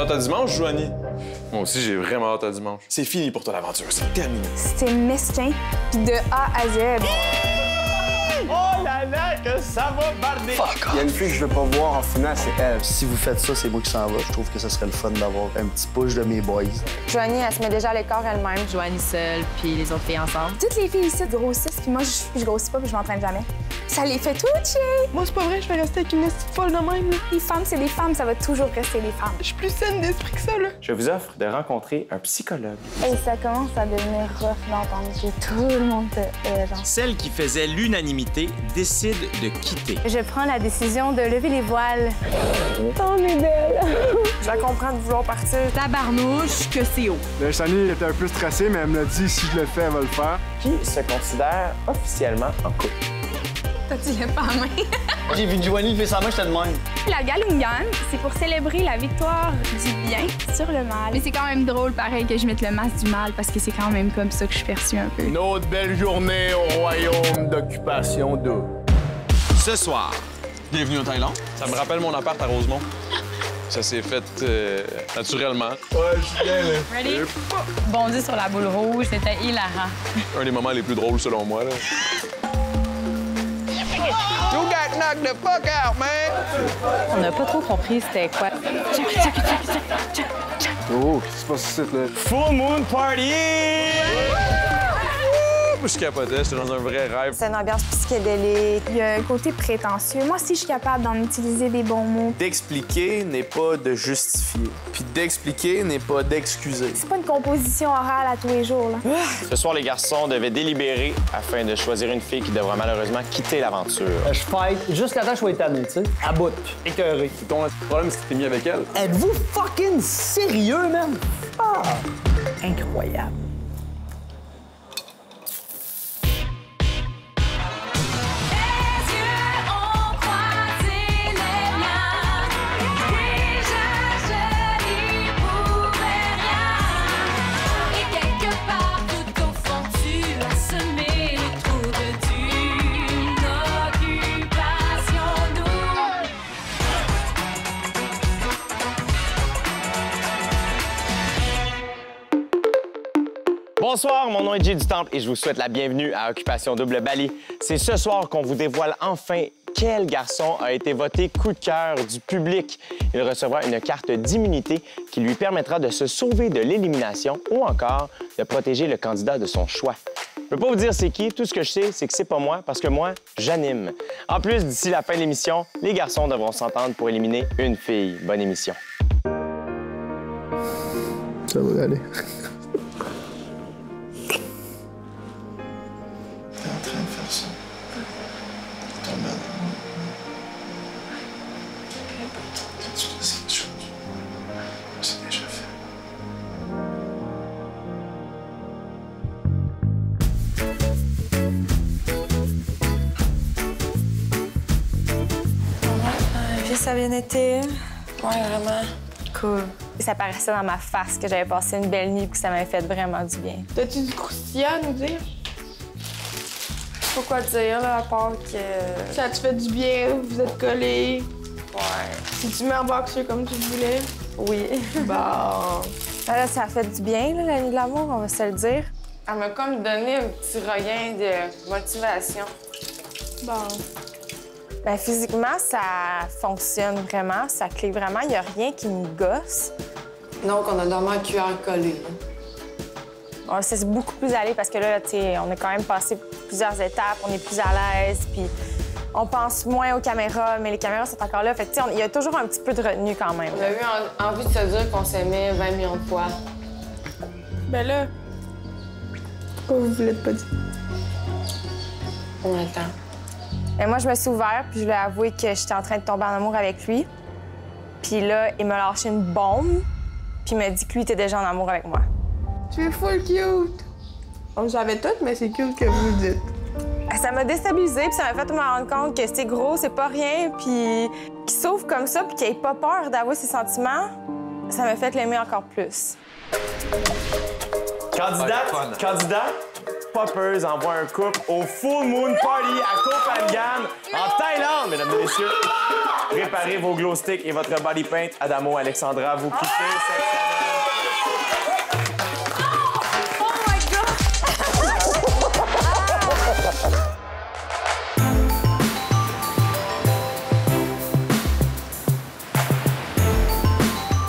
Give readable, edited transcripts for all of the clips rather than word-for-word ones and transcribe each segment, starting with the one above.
hâte à dimanche, Joanie? Moi aussi, j'ai vraiment hâte à dimanche. C'est fini pour toi, l'aventure. C'est terminé. C'était mesquin, puis de A à Z. Oh là là, que ça va barder! Fuck! Il y a une fille que je veux pas voir en finale, c'est elle. Si vous faites ça, c'est moi qui s'en va. Je trouve que ça serait le fun d'avoir un petit push de mes boys. Joanie, elle se met déjà à l'écart elle-même. Joanie seule, puis les autres filles ensemble. Toutes les filles ici grossissent, puis moi, je grossis pas, puis je m'entraîne jamais. Ça les fait twitcher! Moi, c'est pas vrai, je vais rester avec une petite folle de même. Là. Les femmes, c'est des femmes, ça va toujours rester des femmes. Je suis plus saine d'esprit que ça, là. Je vous offre de rencontrer un psychologue. Et ça commence à devenir rough d'entendre que tout le monde te hait, genre. Celle qui faisait l'unanimité décide de quitter. Je prends la décision de lever les voiles. On est belle! Je la comprends de vouloir partir. Tabarnouche que c'est haut. Le Shani était un peu stressée, mais elle me l'a dit, si je le fais, elle va le faire. Qui se considère officiellement en couple. T'as-tu le pas à main? J'ai vu Joanie lever sa main, j'étais de même. La Galungan, c'est pour célébrer la victoire du bien sur le mal. Mais c'est quand même drôle, pareil, que je mette le masque du mal, parce que c'est quand même comme ça que je suis perçue un peu. Une autre belle journée au royaume d'occupation double. Ce soir, Bienvenue en Thaïlande. Ça me rappelle mon appart à Rosemont. Ça s'est fait naturellement. Ouais, je suis bien, là. Ready? Bondi sur la boule rouge, c'était hilarant. Un des moments les plus drôles, selon moi. Là. You got knocked the fuck out, man! On n'a pas trop compris c'était quoi. Oh, qu'est-ce qui se passe ici, là? Full moon party! Moi, je capotais, j'étais dans un vrai rêve. C'est une ambiance psychédélique. Il y a un côté prétentieux. Moi aussi, je suis capable d'en utiliser des bons mots. D'expliquer n'est pas de justifier. Puis d'expliquer n'est pas d'excuser. C'est pas une composition orale à tous les jours, là. Ce soir, les garçons devaient délibérer afin de choisir une fille qui devra malheureusement quitter l'aventure. Je fight jusqu'à temps que je sois étonné, tu sais. À bout. Écœuré. Ton problème, c'est que t'es mis avec elle. Êtes-vous fucking sérieux, man? Ah! Incroyable. Bonsoir, mon nom est Jay du Temple et je vous souhaite la bienvenue à Occupation Double Bali. C'est ce soir qu'on vous dévoile enfin quel garçon a été voté coup de cœur du public. Il recevra une carte d'immunité qui lui permettra de se sauver de l'élimination ou encore de protéger le candidat de son choix. Je peux pas vous dire c'est qui, tout ce que je sais, c'est que c'est pas moi, parce que moi, j'anime. En plus, d'ici la fin de l'émission, les garçons devront s'entendre pour éliminer une fille. Bonne émission. Ça va aller. Ça a bien été. Ouais, vraiment. Cool. Ça paraissait dans ma face que j'avais passé une belle nuit et que ça m'avait fait vraiment du bien. T'as-tu du croustillant à nous dire? Pourquoi dire, là, à part que... Ça te fait du bien, vous êtes collés. Ouais. Si tu mets en boxeur comme tu voulais. Oui. Bon. Là, ça a fait du bien, là, la nuit de l'amour, on va se le dire. Elle m'a comme donné un petit regain de motivation. Bon. Ben, physiquement, ça fonctionne vraiment, ça clique vraiment. Il n'y a rien qui me gosse. Donc, on a dormi en cuillère collée. On s'est beaucoup plus allé parce que là, tu sais, on a quand même passé plusieurs étapes, on est plus à l'aise, puis on pense moins aux caméras, mais les caméras sont encore là. Fait que, tu sais, il y a toujours un petit peu de retenue quand même. On a eu envie de se dire qu'on s'aimait 20 millions de fois. Ben là, pourquoi vous voulez pas dire? On attend. Et moi, je me suis ouverte, puis je lui ai avoué que j'étais en train de tomber en amour avec lui. Puis là, il m'a lâché une bombe, puis il m'a dit que lui était déjà en amour avec moi. Tu es full cute! On savait tout, mais c'est cute que vous le dites. Ça m'a déstabilisée, puis ça m'a fait me rendre compte que c'est gros, c'est pas rien, puis qu'il s'ouvre comme ça, puis qu'il ait pas peur d'avouer ses sentiments, ça m'a fait l'aimer encore plus. Candidat, Poppers envoie un couple au Full Moon Party à Koh Phangan, en Thaïlande, mesdames et messieurs. Préparez vos glow sticks et votre body paint. Adamo, Alexandra, vous quittez cette semaine. Oh my God!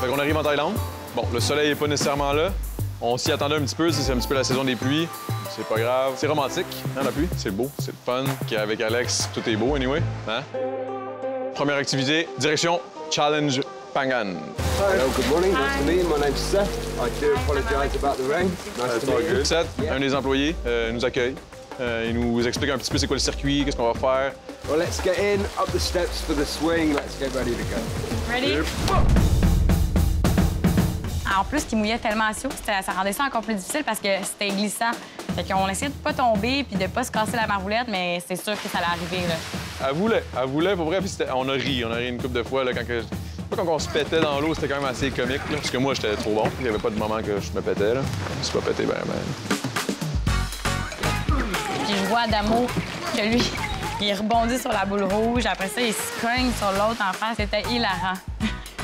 Fait qu'on arrive en Thaïlande. Bon, le soleil n'est pas nécessairement là. On s'y attendait un petit peu, c'est un petit peu la saison des pluies. C'est pas grave. C'est romantique, hein, la pluie. C'est beau, c'est le fun. Qu'avec Alex, tout est beau, anyway. Hein? Première activité, direction Challenge Phangan. Hello, good morning. Nice to meet you. My name's Seth. I do apologize about the rain. Nice to meet you. Seth, un des employés, nous accueille. Il nous explique un petit peu c'est quoi le circuit, qu'est-ce qu'on va faire. Well, let's get in, up the steps for the swing. Let's get ready to go. Ready? En plus, qu'il mouillait tellement chaud, ça rendait ça encore plus difficile parce que c'était glissant. Fait qu'on essayait de pas tomber puis de pas se casser la marboulette, mais c'est sûr que ça allait arriver, là. Elle voulait, pour vrai, puis on a ri une couple de fois, là, quand on se pétait dans l'eau, c'était quand même assez comique, là, parce que moi, j'étais trop bon. Il n'y avait pas de moment que je me pétais, là. Je me suis pas pété, ben. Puis je vois Adamo que lui, il rebondit sur la boule rouge. Après ça, il se cogne sur l'autre en face. C'était hilarant.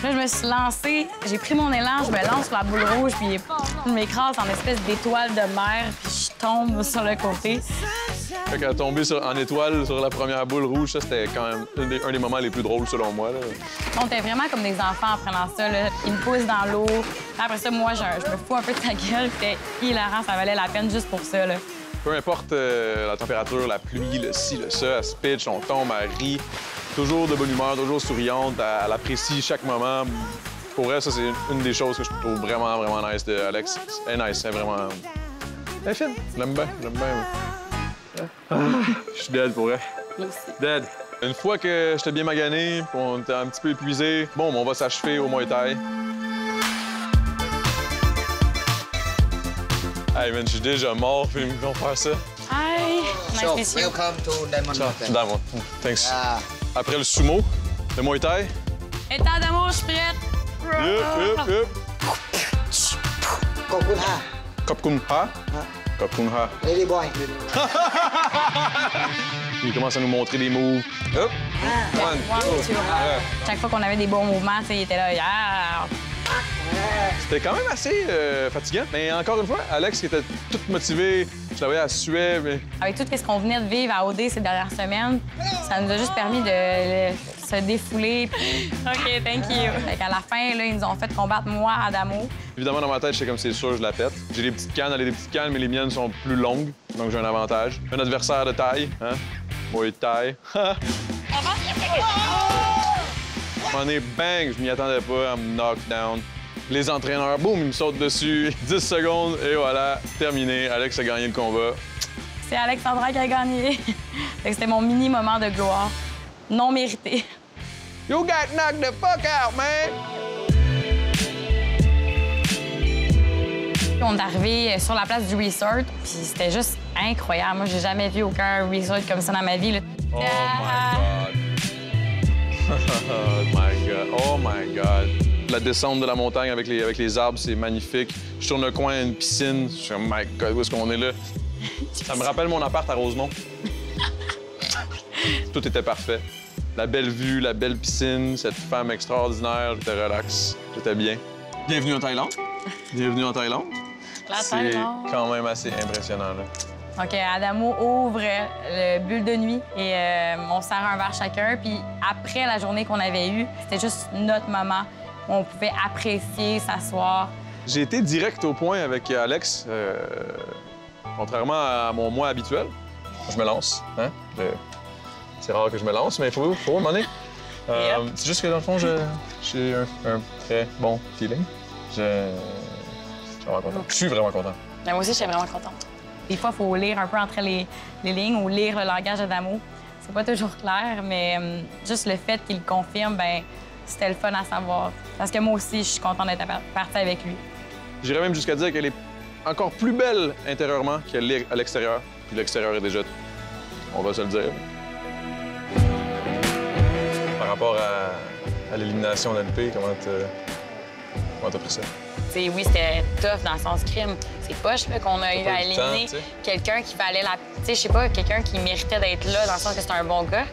Là, je me suis lancée, j'ai pris mon élan, je me lance sur la boule rouge, puis je m'écrase en espèce d'étoile de mer, puis je tombe sur le côté. Fait qu'à tomber en étoile sur la première boule rouge, ça, c'était quand même un des moments les plus drôles, selon moi, là. On était vraiment comme des enfants en prenant ça, là. Ils me poussent dans l'eau. Après ça, moi, je me fous un peu de sa gueule. C'était hilarant, ça valait la peine juste pour ça, là. Peu importe la température, la pluie, le ci, le ça, elle se pitch, on tombe, elle rit. Toujours de bonne humeur, toujours souriante, elle apprécie chaque moment. Pour vrai, ça, c'est une des choses que je trouve vraiment, vraiment nice de Alex. Elle est nice, elle est vraiment... Elle est fine, je l'aime bien, Je suis dead pour elle. Moi aussi. Dead. Une fois que j'étais bien magané, qu'on était un petit peu épuisé, bon, on va s'achever au Muay Thai. Hey, man, je suis déjà mort, puis ils vont faire ça. Hi, nice to meet you. Welcome to Diamond Mountain. Diamond, thanks. Après le sumo, le Muay Thai. État d'amour, je suis prête. Yup. Kokun Ha. Kopkun Ha. Kopkun Ha. Lady boy. Il commence à nous montrer des moves. Hop. Chaque fois qu'on avait des bons mouvements, il était là. Yeah. C'était quand même assez fatigant. Mais encore une fois, Alex qui était toute motivée, je la voyais, elle suait. Mais... Avec tout ce qu'on venait de vivre à OD ces dernières semaines, ça nous a juste permis de se défouler. OK, thank you. Fait qu'à la fin, là, ils nous ont fait combattre moi, Adamo. Évidemment, dans ma tête, j'étais comme c'est sûr, je la pète. J'ai des petites cannes, elle a des petites cannes, mais les miennes sont plus longues, donc j'ai un avantage. Un adversaire de taille, hein? Muay Thai. On est bang, je m'y attendais pas, elle me knock down. Les entraîneurs, boum, ils me sautent dessus. 10 secondes et voilà, terminé. Alex a gagné le combat. C'est Alexandra qui a gagné. C'était mon mini moment de gloire. Non mérité. You got knocked the fuck out, man! On est arrivé sur la place du resort, puis c'était juste incroyable. Moi, j'ai jamais vu aucun resort comme ça dans ma vie, là. Oh my God. Oh my God. La descente de la montagne avec les arbres, c'est magnifique. Je tourne le coin à une piscine. Je suis oh my God, où est-ce qu'on est là? Ça me rappelle mon appart à Rosemont. Tout était parfait. La belle vue, la belle piscine, cette femme extraordinaire. J'étais relax. J'étais bien. Bienvenue en Thaïlande. Bienvenue en Thaïlande. C'est quand même assez impressionnant, là. OK, Adamo ouvre le bulle de nuit et on sert un verre chacun. Puis après la journée qu'on avait eue, c'était juste notre moment où on pouvait apprécier, s'asseoir. J'ai été direct au point avec Alex, contrairement à mon moi habituel. Je me lance, hein? C'est rare que je me lance, mais il faut un moment donné. C'est juste que dans le fond, j'ai un très bon feeling. Je suis vraiment content. Moi aussi, je suis vraiment contente. Des fois, il faut lire un peu entre les lignes ou lire le langage d'Adamo. C'est pas toujours clair, mais juste le fait qu'il confirme, ben c'était le fun à savoir. Parce que moi aussi, je suis contente d'être partie avec lui. J'irais même jusqu'à dire qu'elle est encore plus belle intérieurement qu'elle l'est à l'extérieur. Puis l'extérieur est déjà, on va se le dire. Par rapport à l'élimination d'NP, comment Comment t'as pris ça? T'sais, oui, c'était tough dans le sens crime. C'est poche là, qu'on a eu à éliminer quelqu'un qui valait la... Tu sais, je sais pas, quelqu'un qui méritait d'être là dans le sens que c'est un bon gars.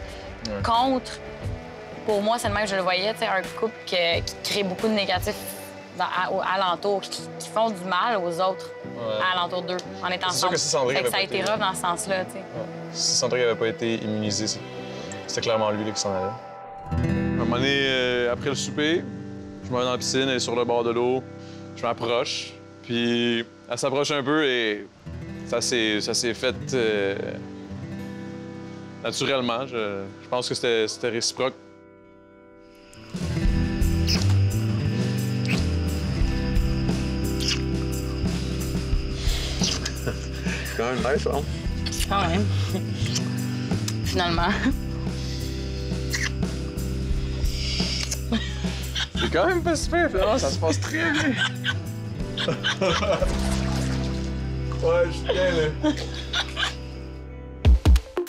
Ouais. Contre, pour moi, c'est le même que je le voyais, tu sais, un couple qui crée beaucoup de négatifs alentour, qui font du mal aux autres alentour d'eux, en étant ensemble. C'est sûr que si Cendrillon ça a été rough dans ce sens-là, tu sais. Si Cendrillon n'avait pas été immunisé, c'était clairement lui là, qui s'en allait. À un moment donné, après le souper, je m'en vais dans la piscine, elle est sur le bord de l'eau. Je m'approche, puis elle s'approche un peu et ça s'est fait naturellement. Je pense que c'était réciproque. C'est quand même nice, hein? Quand même. Finalement. C'est quand même pas super, ça se passe très bien. Ouais, je suis bien, là.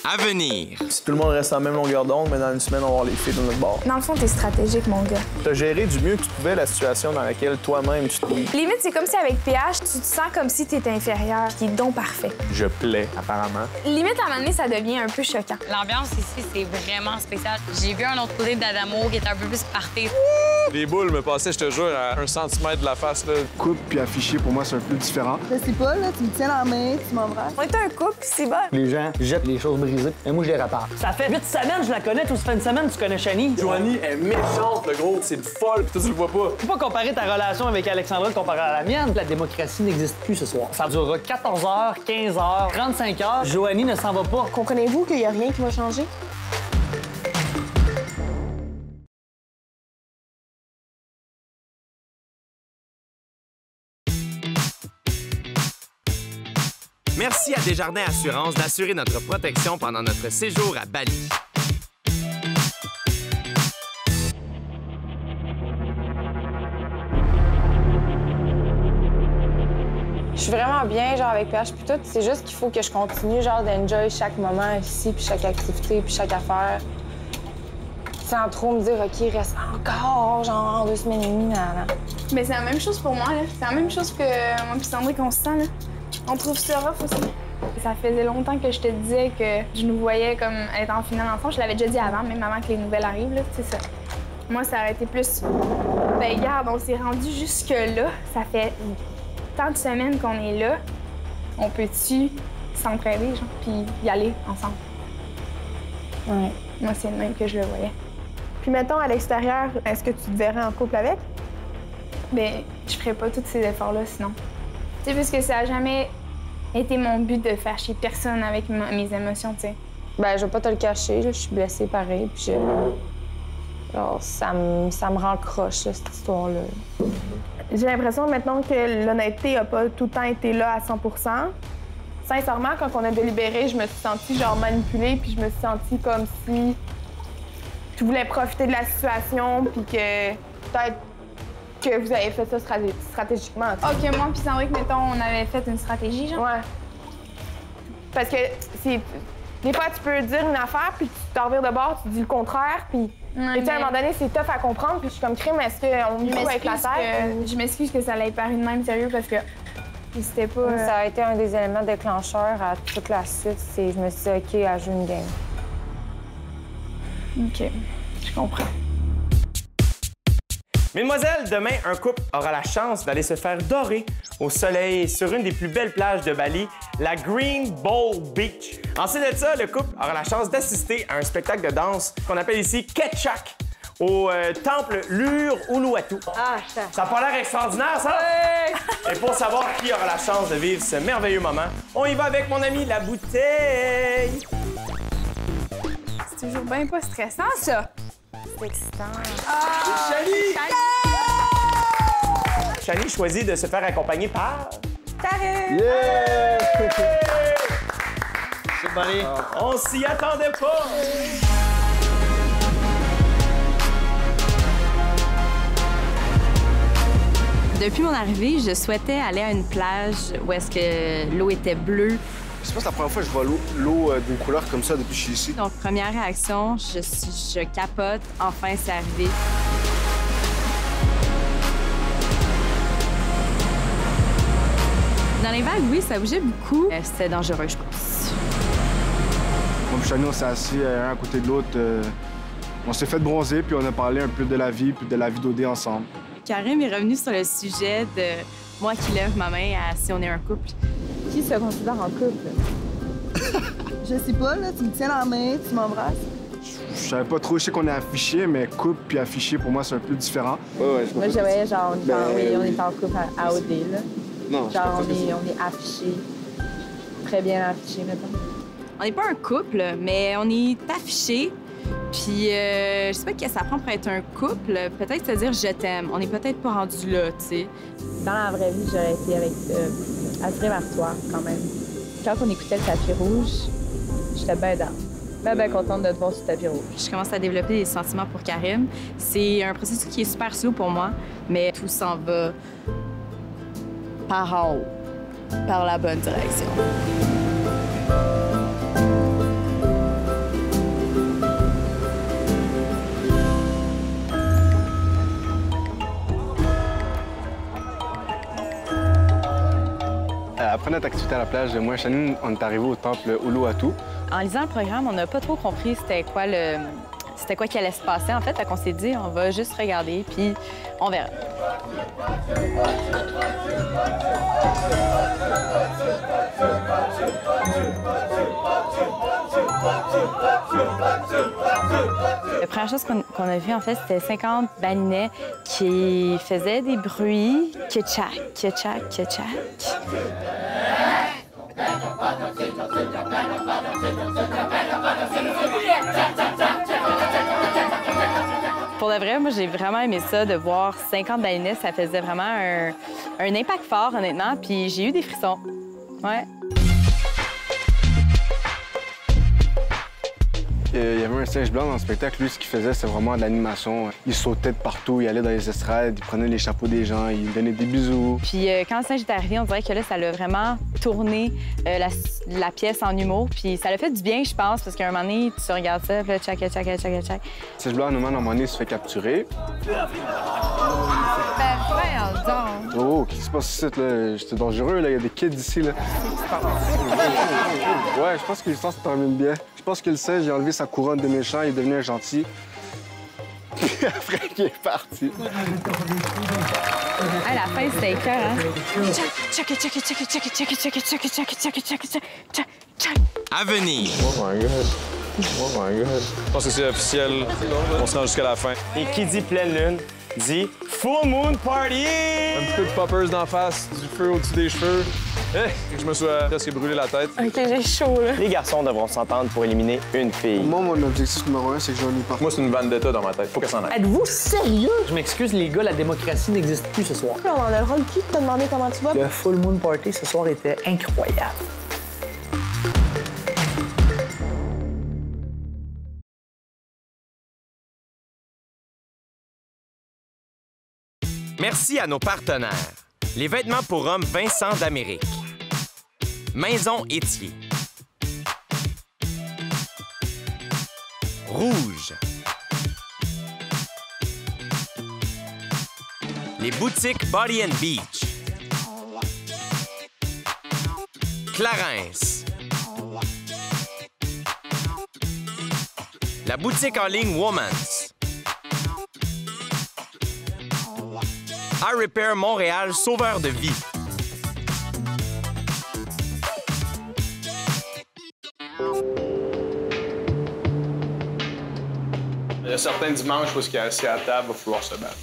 À venir. Si tout le monde reste à la même longueur d'onde, mais dans une semaine, on va avoir les filles de notre bord. Dans le fond, t'es stratégique, mon gars. T'as géré du mieux que tu pouvais la situation dans laquelle toi-même tu te vis. Limite, c'est comme si avec PH, tu te sens comme si t'étais inférieur, qui est donc parfait. Je plais, apparemment. Limite, à un moment donné, ça devient un peu choquant. L'ambiance ici, c'est vraiment spécial. J'ai vu un autre côté d'Adamo qui était un peu plus party. Les boules me passaient, je te jure, à 1 centimètre de la face, là. Couple puis affiché, pour moi, c'est un peu différent. Je sais pas, là, tu me tiens la main, tu m'embrasses. On est un couple, c'est bon. Les gens jettent les choses brisées, et moi, je les répare. Ça fait 8 semaines, je la connais. Toi, ça fait une semaine, tu connais Shani. Joanie est méchante, le gros. C'est une folle, pis toi, tu le vois pas. Tu peux pas comparer ta relation avec Alexandra comparée à la mienne. La démocratie n'existe plus ce soir. Ça durera 14 heures, 15 heures, 35 heures. Joanie ne s'en va pas. Comprenez-vous qu'il y a rien qui va changer? Merci à Desjardins Assurance d'assurer notre protection pendant notre séjour à Bali. Je suis vraiment bien, genre, avec PH puis tout. C'est juste qu'il faut que je continue, genre, d'enjoy chaque moment ici, puis chaque activité, puis chaque affaire. Sans trop me dire, OK, il reste encore, genre, 2 semaines et demie, nan. Mais c'est la même chose pour moi, là. C'est la même chose que moi puis Sandrine qu'on se sent, là. On trouve ça rough aussi. Ça faisait longtemps que je te disais que je nous voyais comme être en finale ensemble. Je l'avais déjà dit avant, même avant que les nouvelles arrivent, là, c'est ça. Moi, ça aurait été plus... Ben, regarde, on s'est rendu jusque-là. Ça fait tant de semaines qu'on est là. On peut-tu s'entraider, genre, puis y aller ensemble? Ouais. Moi, c'est le même que je le voyais. Puis, mettons, à l'extérieur, est-ce que tu te verrais en couple avec? Ben, je ferais pas tous ces efforts-là, sinon. Tu sais, parce que ça a jamais été mon but de faire chier personne avec mes émotions, tu sais. Ben, je vais pas te le cacher, là, je suis blessée pareil, puis genre, ça me rend croche, là, cette histoire-là. J'ai l'impression maintenant que l'honnêteté a pas tout le temps été là à 100 %. Sincèrement, quand on a délibéré, je me suis sentie genre manipulée, puis je me suis sentie comme si tu voulais profiter de la situation, puis que peut-être que vous avez fait ça stratégiquement. OK, moi puis Sandrine, mettons, on avait fait une stratégie, genre? Ouais. Parce que c'est... Des fois, tu peux dire une affaire, puis tu t'en revires de bord, tu dis le contraire, puis... Et à un moment donné, c'est tough à comprendre, puis je suis comme crime, est-ce qu'on me trouve avec la tête? Je m'excuse que ça allait paru de même sérieux, parce que c'était pas... Ça a été un des éléments déclencheurs à toute la suite, c'est je me suis dit, OK, elle joue une game. OK, je comprends. Mesdemoiselles, demain, un couple aura la chance d'aller se faire dorer au soleil sur une des plus belles plages de Bali, la Green Bowl Beach. Ensuite de ça, le couple aura la chance d'assister à un spectacle de danse qu'on appelle ici Ketchak au temple Lur Uluwatu. Ah, ça a pas l'air extraordinaire, ça? Ouais. Et pour savoir qui aura la chance de vivre ce merveilleux moment, on y va avec mon ami la bouteille. C'est toujours bien pas stressant, ça. C'est excitant. Ah! Shani! Shani choisit de se faire accompagner par... Tarek! Yeah! C'est bon. On s'y attendait pas! Depuis mon arrivée, je souhaitais aller à une plage où est-ce que l'eau était bleue. C'est pas la première fois que je vois l'eau d'une couleur comme ça depuis que je suis ici. Donc, première réaction, je capote. Enfin, c'est arrivé. Dans les vagues, oui, ça bougeait beaucoup. C'était dangereux, je pense. Moi, Chani, on s'est assis un à côté de l'autre. On s'est fait bronzer, puis on a parlé un peu de la vie, puis de la vie d'OD ensemble. Karim est revenu sur le sujet de moi qui lève ma main à si on est un couple. Qui se considère en couple? Je sais pas, là, tu me tiens la main, tu m'embrasses. Je savais pas trop, je sais qu'on est affiché, mais couple puis affiché, pour moi, c'est un peu différent. Ouais, moi, je voyais, genre, on est en couple à OD, là. Non, genre, on est affiché. Très bien affiché, mettons. On n'est pas un couple, mais on est affiché. Puis, je sais pas qu'est-ce que ça prend pour être un couple. Peut-être se dire « je t'aime ». On n'est peut-être pas rendu là, tu sais. Dans la vraie vie, j'aurais été attirée vers toi, quand même. Quand on écoutait le tapis rouge, j'étais bien down. Ben contente de te voir sur le tapis rouge. Je commence à développer des sentiments pour Karim. C'est un processus qui est super slow pour moi, mais tout s'en va par en haut, par la bonne direction. Après notre activité à la plage, moi et Chani, on est arrivés au temple Uluwatu. En lisant le programme, on n'a pas trop compris c'était quoi qui allait se passer, en fait. Fait qu'on s'est dit, on va juste regarder, puis on verra. La première chose qu'on a vue, en fait, c'était 50 balinets qui faisaient des bruits. Que-tchac, que-tchac, que-tchac. Pour de vrai, moi, j'ai vraiment aimé ça, de voir 50 balinets. Ça faisait vraiment un impact fort, honnêtement, puis j'ai eu des frissons. Ouais. Il y avait un singe blanc dans le spectacle. Lui, ce qu'il faisait, c'est vraiment de l'animation. Il sautait de partout, il allait dans les estrades, il prenait les chapeaux des gens, il donnait des bisous. Puis quand le singe est arrivé, on dirait que là, ça l'a vraiment tourné la pièce en humour. Puis ça l'a fait du bien, je pense, parce qu'à un moment donné, tu regardes ça, puis là, tchac, tchac, tchac, tchac, tchac. Le singe blanc, à un moment donné, il se fait capturer. Ben, voyons donc. Oh, qu'est-ce qui se passe ici, là? J'étais dangereux, là. Il y a des kids ici, là. Ouais, je pense que l'histoire se termine bien. Je pense que le singe, il a enlevé sa couronne de méchant, il est devenu un gentil. Puis après, il est parti. À la fin, c'était écœur, hein? À venir. Oh my God. Oh my God. Je pense que c'est officiel. On se rend jusqu'à la fin. Et qui dit pleine lune, dit Full Moon Party! Un petit peu de poppers d'en face, du feu au-dessus des cheveux. Je me suis presque brûlé la tête. OK, j'ai chaud, là. Les garçons devront s'entendre pour éliminer une fille. Moi, mon objectif numéro 1, c'est que je lui parle. Moi, c'est une vendetta dans ma tête. Faut qu'elle s'en aille. Êtes-vous sérieux? Je m'excuse, les gars, la démocratie n'existe plus ce soir. On en a le rôle qui t'a demandé comment tu vas? Le Full Moon Party ce soir était incroyable. Merci à nos partenaires. Les vêtements pour hommes Vincent d'Amérique. Maison Étier. Rouge. Les boutiques Body and Beach. Clarence. La boutique en ligne Woman's. iRepair Montréal, sauveur de vie. Il y a certains dimanches où il est assis à la table, il va falloir se battre.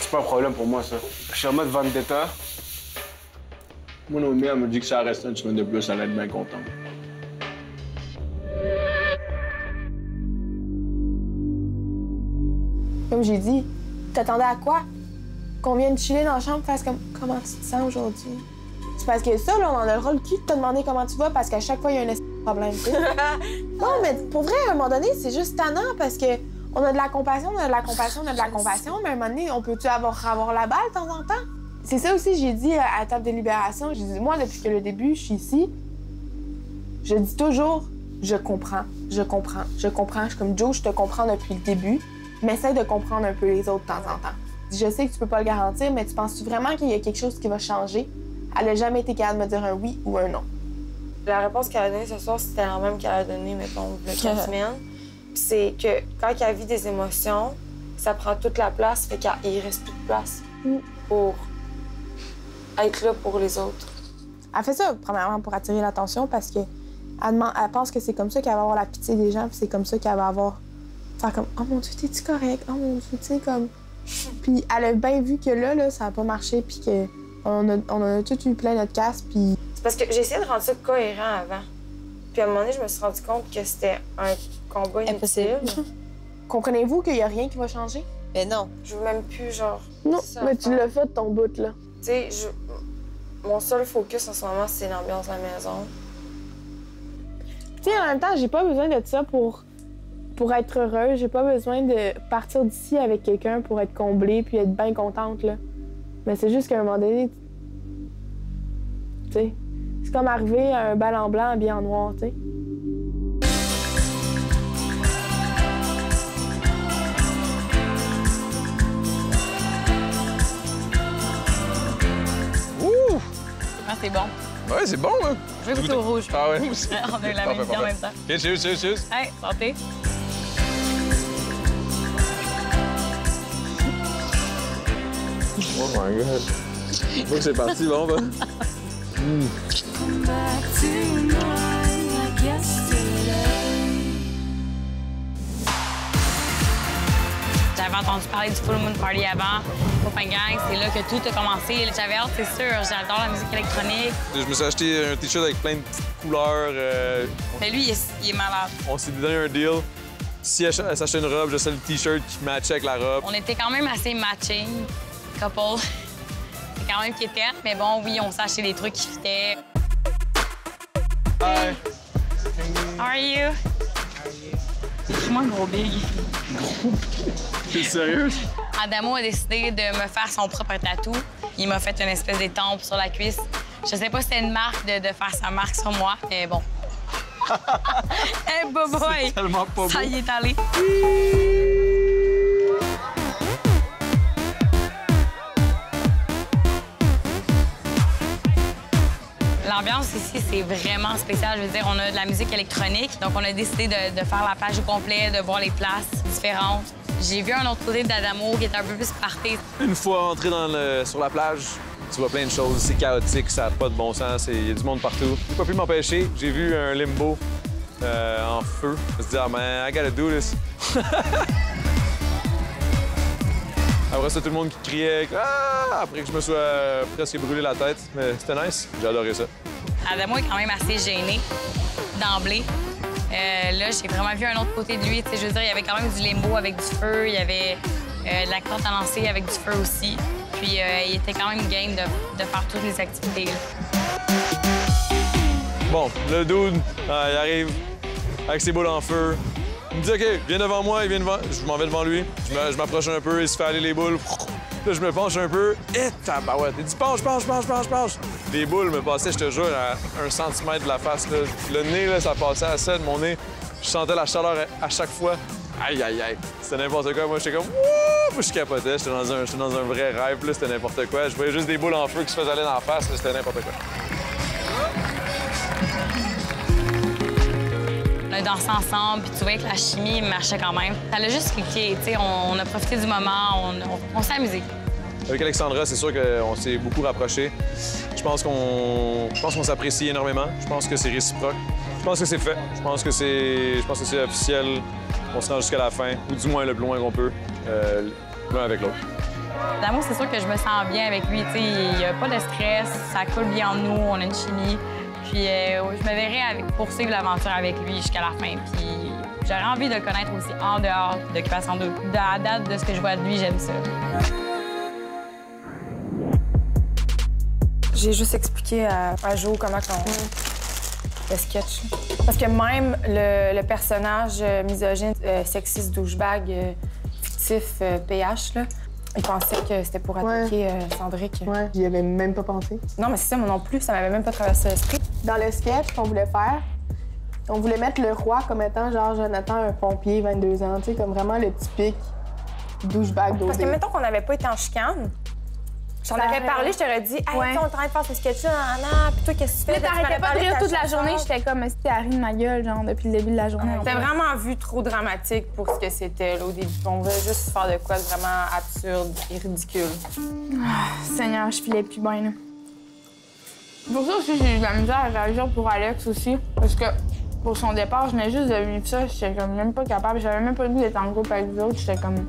C'est pas un problème pour moi, ça. Je suis en mode vendetta. Moi, Naomi, elle me dit que ça reste une semaine de plus, elle va être bien contente. Comme j'ai dit, t'attendais à quoi? Qu'on vienne chiller dans la chambre, fasse comme comment tu te sens aujourd'hui? C'est parce que ça, là, on en a le rôle qui de te demander comment tu vas parce qu'à chaque fois, il y a un problème, tu sais. Non, mais pour vrai, à un moment donné, c'est juste tannant parce que on a de la compassion, on a de la compassion, on a de la compassion, mais à un moment donné, on peut-tu avoir la balle de temps en temps? C'est ça aussi, j'ai dit à la table de libération. J'ai dit, moi, depuis que le début, je suis ici, je dis toujours, je comprends, je comprends, je comprends. Je suis comme Joe, je te comprends depuis le début, mais essaie de comprendre un peu les autres de temps en temps. Je sais que tu peux pas le garantir, mais tu penses-tu vraiment qu'il y a quelque chose qui va changer elle a jamais été capable de me dire un oui ou un non. La réponse qu'elle a donnée ce soir, c'était la même qu'elle a donnée, mettons, il y a 4 semaines. C'est que quand elle vit des émotions, ça prend toute la place, fait qu'il reste plus de place pour être là pour les autres. Elle fait ça, premièrement, pour attirer l'attention parce que elle pense que c'est comme ça qu'elle va avoir la pitié des gens, puis c'est comme ça qu'elle va faire comme « Oh mon Dieu, t'es-tu correct? Oh mon Dieu, tu sais, comme... » Puis elle a bien vu que là, ça n'a pas marché, puis qu'on a tous eu plein notre casse, puis... C'est parce que j'ai essayé de rendre ça cohérent avant. Puis à un moment donné, je me suis rendu compte que c'était un combat inutile. Comprenez-vous qu'il n'y a rien qui va changer? Mais non. Je veux même plus, genre... Non, mais tu l'as fait, ton bout, là. Tu sais, mon seul focus en ce moment, c'est l'ambiance de la maison. Tu sais, en même temps, j'ai pas besoin de ça pour être heureuse. J'ai pas besoin de partir d'ici avec quelqu'un pour être comblée puis être bien contente, là. Mais c'est juste qu'à un moment donné, tu sais, c'est comme arriver à un bal en blanc habillé en noir, tu sais. Ouh! Ah, c'est bon. Ouais, c'est bon, hein? Je vais goûter au rouge. Ah ouais? On a eu la même idée en même temps. OK, cheers. Hey, santé. Oh my God. Je vois que c'est parti, bon, ben. J'avais entendu parler du Full Moon Party avant. Copenhague, c'est là que tout a commencé. J'avais hâte, c'est sûr. J'adore la musique électronique. Je me suis acheté un T-shirt avec plein de petites couleurs. Mais lui, il est malade. On s'est donné un deal. Si elle s'achetait une robe, j'achetais le T-shirt qui matchait avec la robe. On était quand même assez matching, couple. C'est quand même quétaine, mais bon, oui, on s'est acheté des trucs qui fitaient. Hi. How are you? C'est moi gros big. T'es sérieuse? Adamo a décidé de me faire son propre tatou. Il m'a fait une espèce d'étampe sur la cuisse. Je sais pas si c'était une marque de faire sa marque sur moi, mais bon. Hey, boy! C'est tellement pas beau. Ça y est allé. L'ambiance ici, c'est vraiment spécial. Je veux dire, on a de la musique électronique, donc on a décidé de faire la plage au complet, de voir les places différentes. J'ai vu un autre côté d'Adamo qui est un peu plus party. Une fois entré sur la plage, tu vois plein de choses. C'est chaotique, ça n'a pas de bon sens. Il y a du monde partout. J'ai pas pu m'empêcher. J'ai vu un limbo en feu. Je me suis dit, ah, man, I gotta do this. Après ça, tout le monde qui criait. Ah! Après que je me sois presque brûlé la tête. Mais c'était nice. J'ai adoré ça. Adamo est quand même assez gêné d'emblée. Là, j'ai vraiment vu un autre côté de lui. T'sais, je veux dire, il y avait quand même du limbo avec du feu. Il y avait de la corde à lancer avec du feu aussi. Puis il était quand même game de faire toutes les activités. Là. Bon, le dude, il arrive avec ses boules en feu. Il me dit, OK, viens devant moi, il vient devant... Je m'en vais devant lui. Je m'approche un peu, il se fait aller les boules. Là, je me penche un peu. Et tabarouette! Il dit, penche. Les boules me passaient, je te jure, à 1 centimètre de la face. Là. Le nez, là, ça passait à ça de mon nez. Je sentais la chaleur à chaque fois. Aïe. C'était n'importe quoi. Moi, j'étais comme, wouh! Moi, je capotais. J'étais dans un vrai rêve. Là, c'était n'importe quoi. Je voyais juste des boules en feu qui se faisaient aller dans la face. C'était n'importe quoi. On a dansé ensemble, puis tu voyais que la chimie marchait quand même. Ça l'a juste cliqué, tu sais, on a profité du moment, on s'est amusé. Avec Alexandra, c'est sûr qu'on s'est beaucoup rapprochés. Je pense qu'on s'apprécie énormément. Je pense que c'est réciproque. Je pense que c'est fait. Je pense que c'est officiel. On se rend jusqu'à la fin, ou du moins le plus loin qu'on peut, l'un avec l'autre. D'amour, c'est sûr que je me sens bien avec lui, tu sais, il n'y a pas de stress, ça coule bien en nous, on a une chimie. Puis je me verrais poursuivre l'aventure avec lui jusqu'à la fin. Puis j'aurais envie de le connaître aussi en dehors d'Occupation 2. À la date de ce que je vois de lui, j'aime ça. J'ai juste expliqué à Jo comment le sketch. Parce que même le personnage misogyne, sexiste, douchebag, fictif, PH, là, il pensait que c'était pour attaquer Cendric. Ouais, j'y avais même pas pensé. Non, mais c'est ça, moi non plus, ça m'avait même pas traversé l'esprit. Dans le sketch qu'on voulait faire, on voulait mettre le roi comme étant genre Jonathan, un pompier, 22 ans, tu sais, comme vraiment le typique douchebag d'OD. Parce que mettons qu'on n'avait pas été en chicane, J'en aurais parlé, je t'aurais dit, hey, on est en train de faire ce sketch-là, puis toi, qu'est-ce que tu fais? Là, t'arrêtais pas de rire toute la journée, j'étais comme, est-ce que t'as ri de ma gueule, genre, depuis le début de la journée? T'as vraiment vu trop dramatique pour ce que c'était, là, au début. On voulait juste faire de quoi de vraiment absurde et ridicule. Seigneur, je filais plus bien, là. Pour ça aussi, j'ai eu de la misère à réagir pour Alex aussi, parce que pour son départ, je venais juste de vivre ça, j'étais comme même pas capable, j'avais même pas le goût d'être en groupe avec les autres, j'étais comme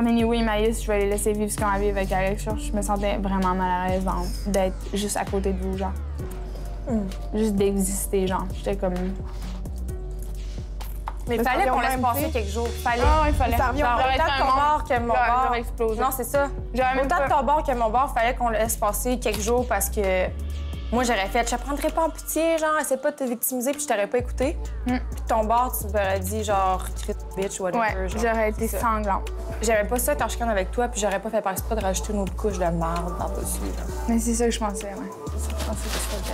anyway, Maïs, je vais les laisser vivre ce qu'on a vécu avec Alex. Genre, je me sentais vraiment mal à l'aise d'être juste à côté de vous, genre. Juste d'exister, genre. J'étais comme... Mais il fallait qu'on laisse passer quelques jours. Fallait. Il fallait. Ça revient autant de ton bord que mon bord. J'aurais explosé. Non, c'est ça. Autant de ton bord que mon bord, fallait qu'on laisse passer quelques jours parce que moi, j'aurais fait, je te prendrais pas en pitié, genre, essaie pas de te victimiser, puis je t'aurais pas écouté. Puis ton bord, tu m'aurais dit, genre, bitch, whatever. Ouais, j'aurais été sanglante. J'avais pas ça quand je chicane avec toi, puis j'aurais pas fait par exprès de rajouter une autre couche de merde par-dessus. Mais c'est ça que je pensais, ouais. C'est ça que je pensais que je faisais.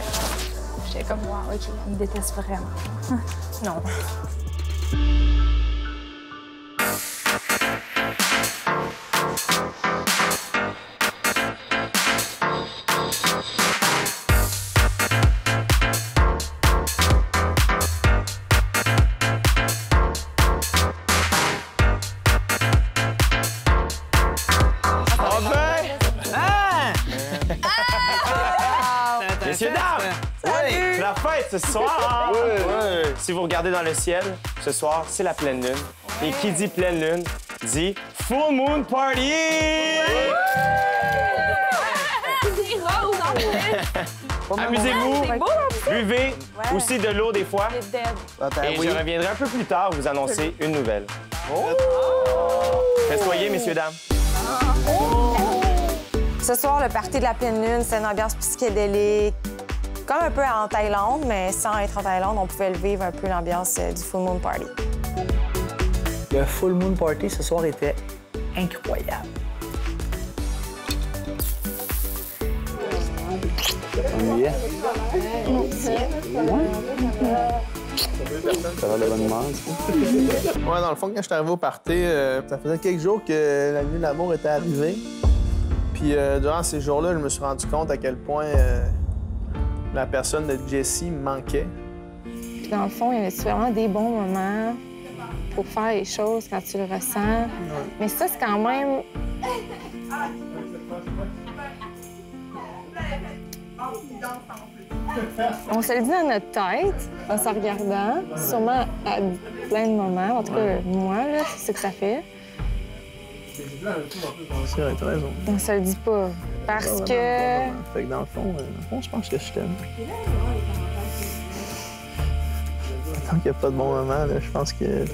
J'étais comme, wow, OK, il me déteste vraiment. Non. Messieurs, dames! Oui! C'est la fête ce soir! Oui. Si vous regardez dans le ciel, ce soir, c'est la pleine lune. Et qui dit pleine lune, dit Full Moon Party! Amusez-vous, buvez aussi de l'eau des fois. Et je reviendrai un peu plus tard vous annoncer une nouvelle. Soyez, messieurs, dames. Ce soir, le party de la pleine lune, c'est une ambiance psychédélique. Comme un peu en Thaïlande, mais sans être en Thaïlande, on pouvait le vivre un peu l'ambiance du Full Moon Party. Le Full Moon Party ce soir était incroyable. Ça va de bonne humeur, Ouais, dans le fond, quand je suis arrivé au party, ça faisait quelques jours que la nuit de l'amour était arrivée. Puis durant ces jours-là, je me suis rendu compte à quel point la personne de Jessie me manquait. Puis dans le fond, il y avait vraiment des bons moments pour faire les choses quand tu le ressens. Ouais. Mais ça, c'est quand même... On se le dit dans notre tête, en se regardant, sûrement à plein de moments. En tout cas, moi, là, c'est ce que ça fait. C'est vrai, t'as raison. On se le dit pas. Parce que... Fait que dans le fond, je pense que je t'aime. Tant qu'il n'y a pas de bon moment, là, je pense que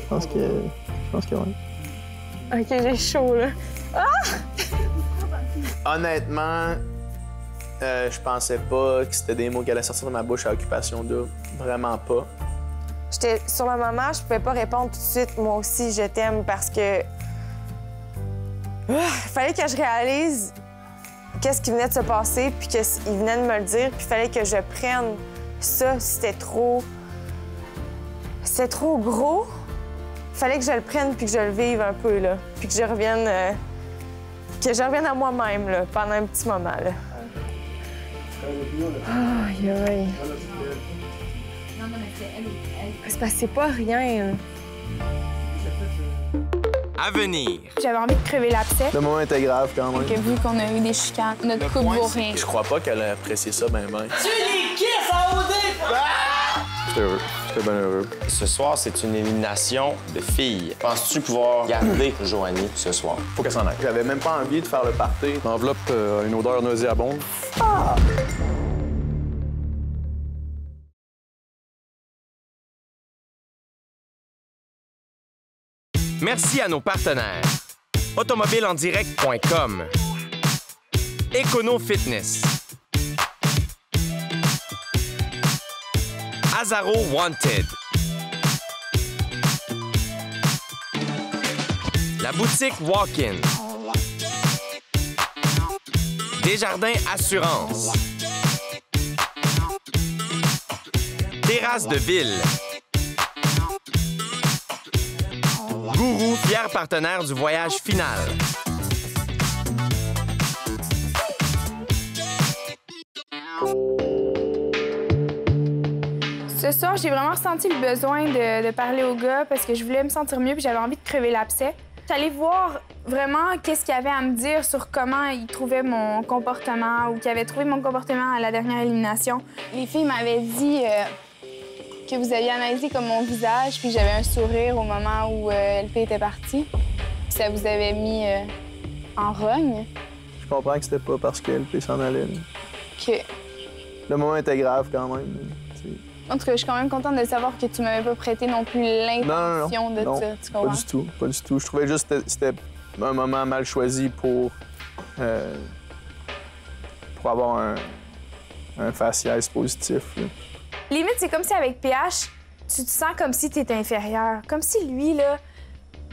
oui. OK, j'ai chaud, là. Ah! Honnêtement, je pensais pas que c'était des mots qui allaient sortir de ma bouche à Occupation Double. Vraiment pas. J'étais sur le moment, je pouvais pas répondre tout de suite. Moi aussi, je t'aime parce que... fallait que je réalise qu'est-ce qui venait de se passer, puis qu'il venait de me le dire, puis il fallait que je prenne ça. C'était trop gros. Il fallait que je le prenne puis que je le vive un peu, là. Puis que je revienne à moi-même, là, pendant un petit moment, là. Aïe, aïe. C'est parce que c'est pas rien, là. À venir. J'avais envie de crever l'abcès. Le moment était grave quand même. Fait que vu qu'on a eu des chicanes, notre couple vaut rien. Je crois pas qu'elle a apprécié ça ben. Tu les kisses en OD! J'étais heureux. J'étais bien heureux. Ce soir, c'est une élimination de filles. Penses-tu pouvoir garder Joanie ce soir? Faut qu'elle s'en aille. J'avais même pas envie de faire le party. L'enveloppe a une odeur nauséabonde. Ah! Merci à nos partenaires. Automobilendirect.com, Econo Fitness, Azaro Wanted, la boutique Walk-in, Desjardins Assurance, Terrasse de Ville, Gourou, fier partenaire du voyage final. Ce soir, j'ai vraiment ressenti le besoin de parler au gars parce que je voulais me sentir mieux puis j'avais envie de crever l'abcès. J'allais voir vraiment qu'est-ce qu'il y avait à me dire sur comment il trouvait mon comportement ou qu'il avait trouvé mon comportement à la dernière élimination. Les filles m'avaient dit que vous aviez analysé comme mon visage puis j'avais un sourire au moment où LP était parti. Puis ça vous avait mis en rogne. Je comprends que c'était pas parce que LP s'en allait. Que... Le moment était grave quand même. En tout cas, je suis quand même contente de savoir que tu m'avais pas prêté non plus l'intention de ça. Tu comprends? Pas du tout, pas du tout. Je trouvais juste que c'était un moment mal choisi pour avoir un faciès positif. Là. Limite, c'est comme si avec PH, tu te sens comme si tu étais inférieur. Comme si lui, là,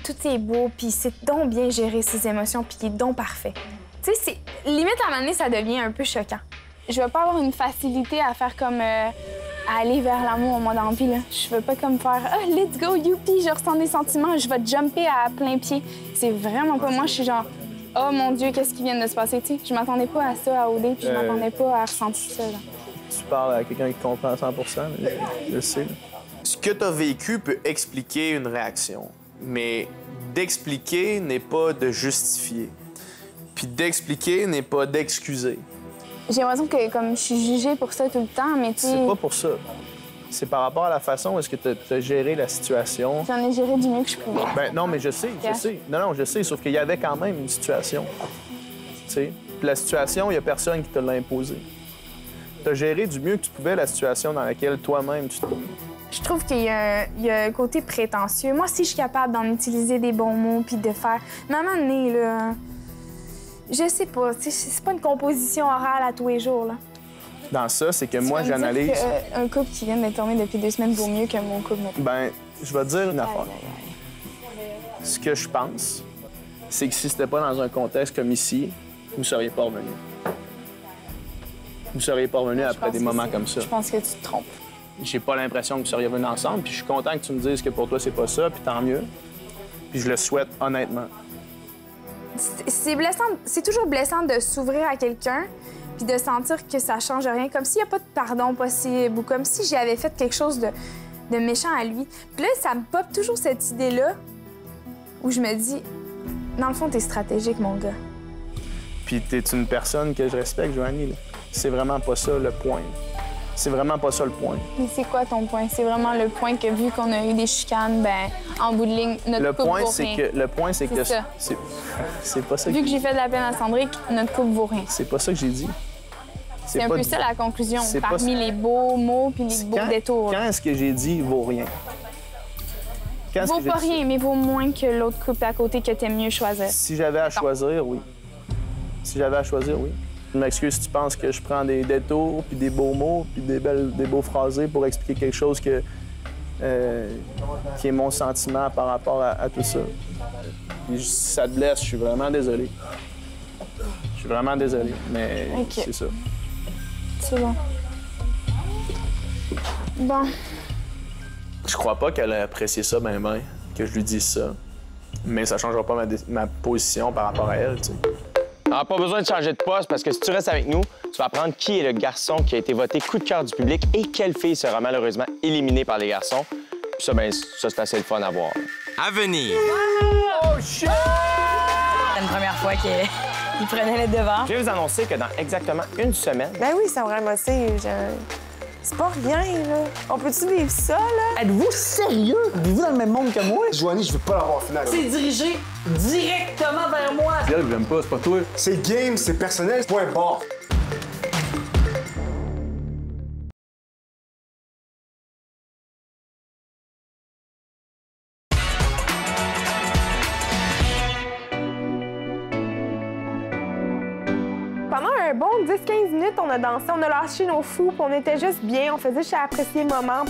tout est beau, puis c'est donc bien gérer ses émotions, puis il est donc parfait. Tu sais, limite, à un moment donné, ça devient un peu choquant. Je veux pas avoir une facilité à faire comme... à aller vers l'amour en mode envie, là. Je veux pas comme faire « Ah, oh, let's go, youpi, je ressens des sentiments, je vais jumper à plein pied. » C'est vraiment pas moi, je suis genre « Oh mon Dieu, qu'est-ce qui vient de se passer? » Tu sais, je m'attendais pas à ça à OD, puis je m'attendais pas à ressentir ça, là. Tu parles à quelqu'un qui comprend à 100 mais je le sais. Là. Ce que tu as vécu peut expliquer une réaction, mais d'expliquer n'est pas de justifier. Puis d'expliquer n'est pas d'excuser. J'ai l'impression que comme je suis jugée pour ça tout le temps, mais tu sais... C'est pas pour ça. C'est par rapport à la façon où est-ce que tu as géré la situation. J'en ai géré du mieux que je pouvais. Ben non, mais je sais. Non, je sais, sauf qu'il y avait quand même une situation. Tu sais, puis la situation, il y a personne qui te l'a imposée. Tu as géré du mieux que tu pouvais la situation dans laquelle toi-même tu te... Je trouve qu'il y a un côté prétentieux. Moi, si je suis capable d'en utiliser des bons mots puis de faire... Mais à un moment donné, là... Je sais pas, c'est pas une composition orale à tous les jours, là. Dans ça, c'est que moi, j'analyse... Un couple qui vient d'être tombé depuis 2 semaines vaut mieux que mon couple. Ben, je vais te dire une affaire. Ce que je pense, c'est que si c'était pas dans un contexte comme ici, vous seriez pas revenus. Vous seriez pas revenus après des moments comme ça. Je pense que tu te trompes. J'ai pas l'impression que vous seriez venus ensemble, puis je suis content que tu me dises que pour toi, c'est pas ça, puis tant mieux. Puis je le souhaite honnêtement. C'est blessant, c'est toujours blessant de s'ouvrir à quelqu'un puis de sentir que ça change rien, comme s'il n'y a pas de pardon possible ou comme si j'avais fait quelque chose de méchant à lui. Puis là, ça me pop toujours cette idée-là où je me dis, dans le fond, t'es stratégique, mon gars. Puis t'es une personne que je respecte, Joanie. C'est vraiment pas ça le point. C'est vraiment pas ça le point. Mais c'est quoi ton point? C'est vraiment le point que, vu qu'on a eu des chicanes, ben en bout de ligne, notre couple vaut rien. Le point, c'est que... ça. C'est pas ça Vu que j'ai fait de la peine à Cendrick, notre couple vaut rien. C'est pas ça que j'ai dit. C'est un peu ça la conclusion, parmi les beaux mots puis les beaux détours. Quand est-ce que j'ai dit « vaut rien »? Vaut pas rien, mais vaut moins que l'autre couple à côté que t'aimes mieux choisir. Si j'avais à choisir, oui. Si j'avais à choisir, oui. Je m'excuse si tu penses que je prends des détours, puis des beaux mots, puis des beaux phrasés pour expliquer quelque chose qui est mon sentiment par rapport à tout ça. Puis, si ça te blesse, je suis vraiment désolé. Je suis vraiment désolé, mais c'est ça. C'est bon. Bon. Je crois pas qu'elle a apprécié ça, ben, que je lui dise ça. Mais ça changera pas ma position par rapport à elle, tu sais. Alors, pas besoin de changer de poste parce que si tu restes avec nous, tu vas apprendre qui est le garçon qui a été voté coup de cœur du public et quelle fille sera malheureusement éliminée par les garçons. Puis ça, ben, ça, c'est assez le fun à voir. À venir. Oh, shit! C'est une première fois qu'il prenait le devant. Je vais vous annoncer que dans exactement une semaine... Ben oui, ça me émossé. C'est pas rien, là. On peut-tu vivre ça, là? Êtes-vous sérieux? Vivez-vous dans le même monde que moi? Joanie, je veux pas l'avoir final. C'est dirigé directement vers moi. C'est elle que j'aime pas, c'est pas toi. C'est game, c'est personnel, point barre. Pendant un bon 10-15 minutes, on a dansé, on a lâché nos fous, puis on était juste bien, on faisait juste apprécier le moment.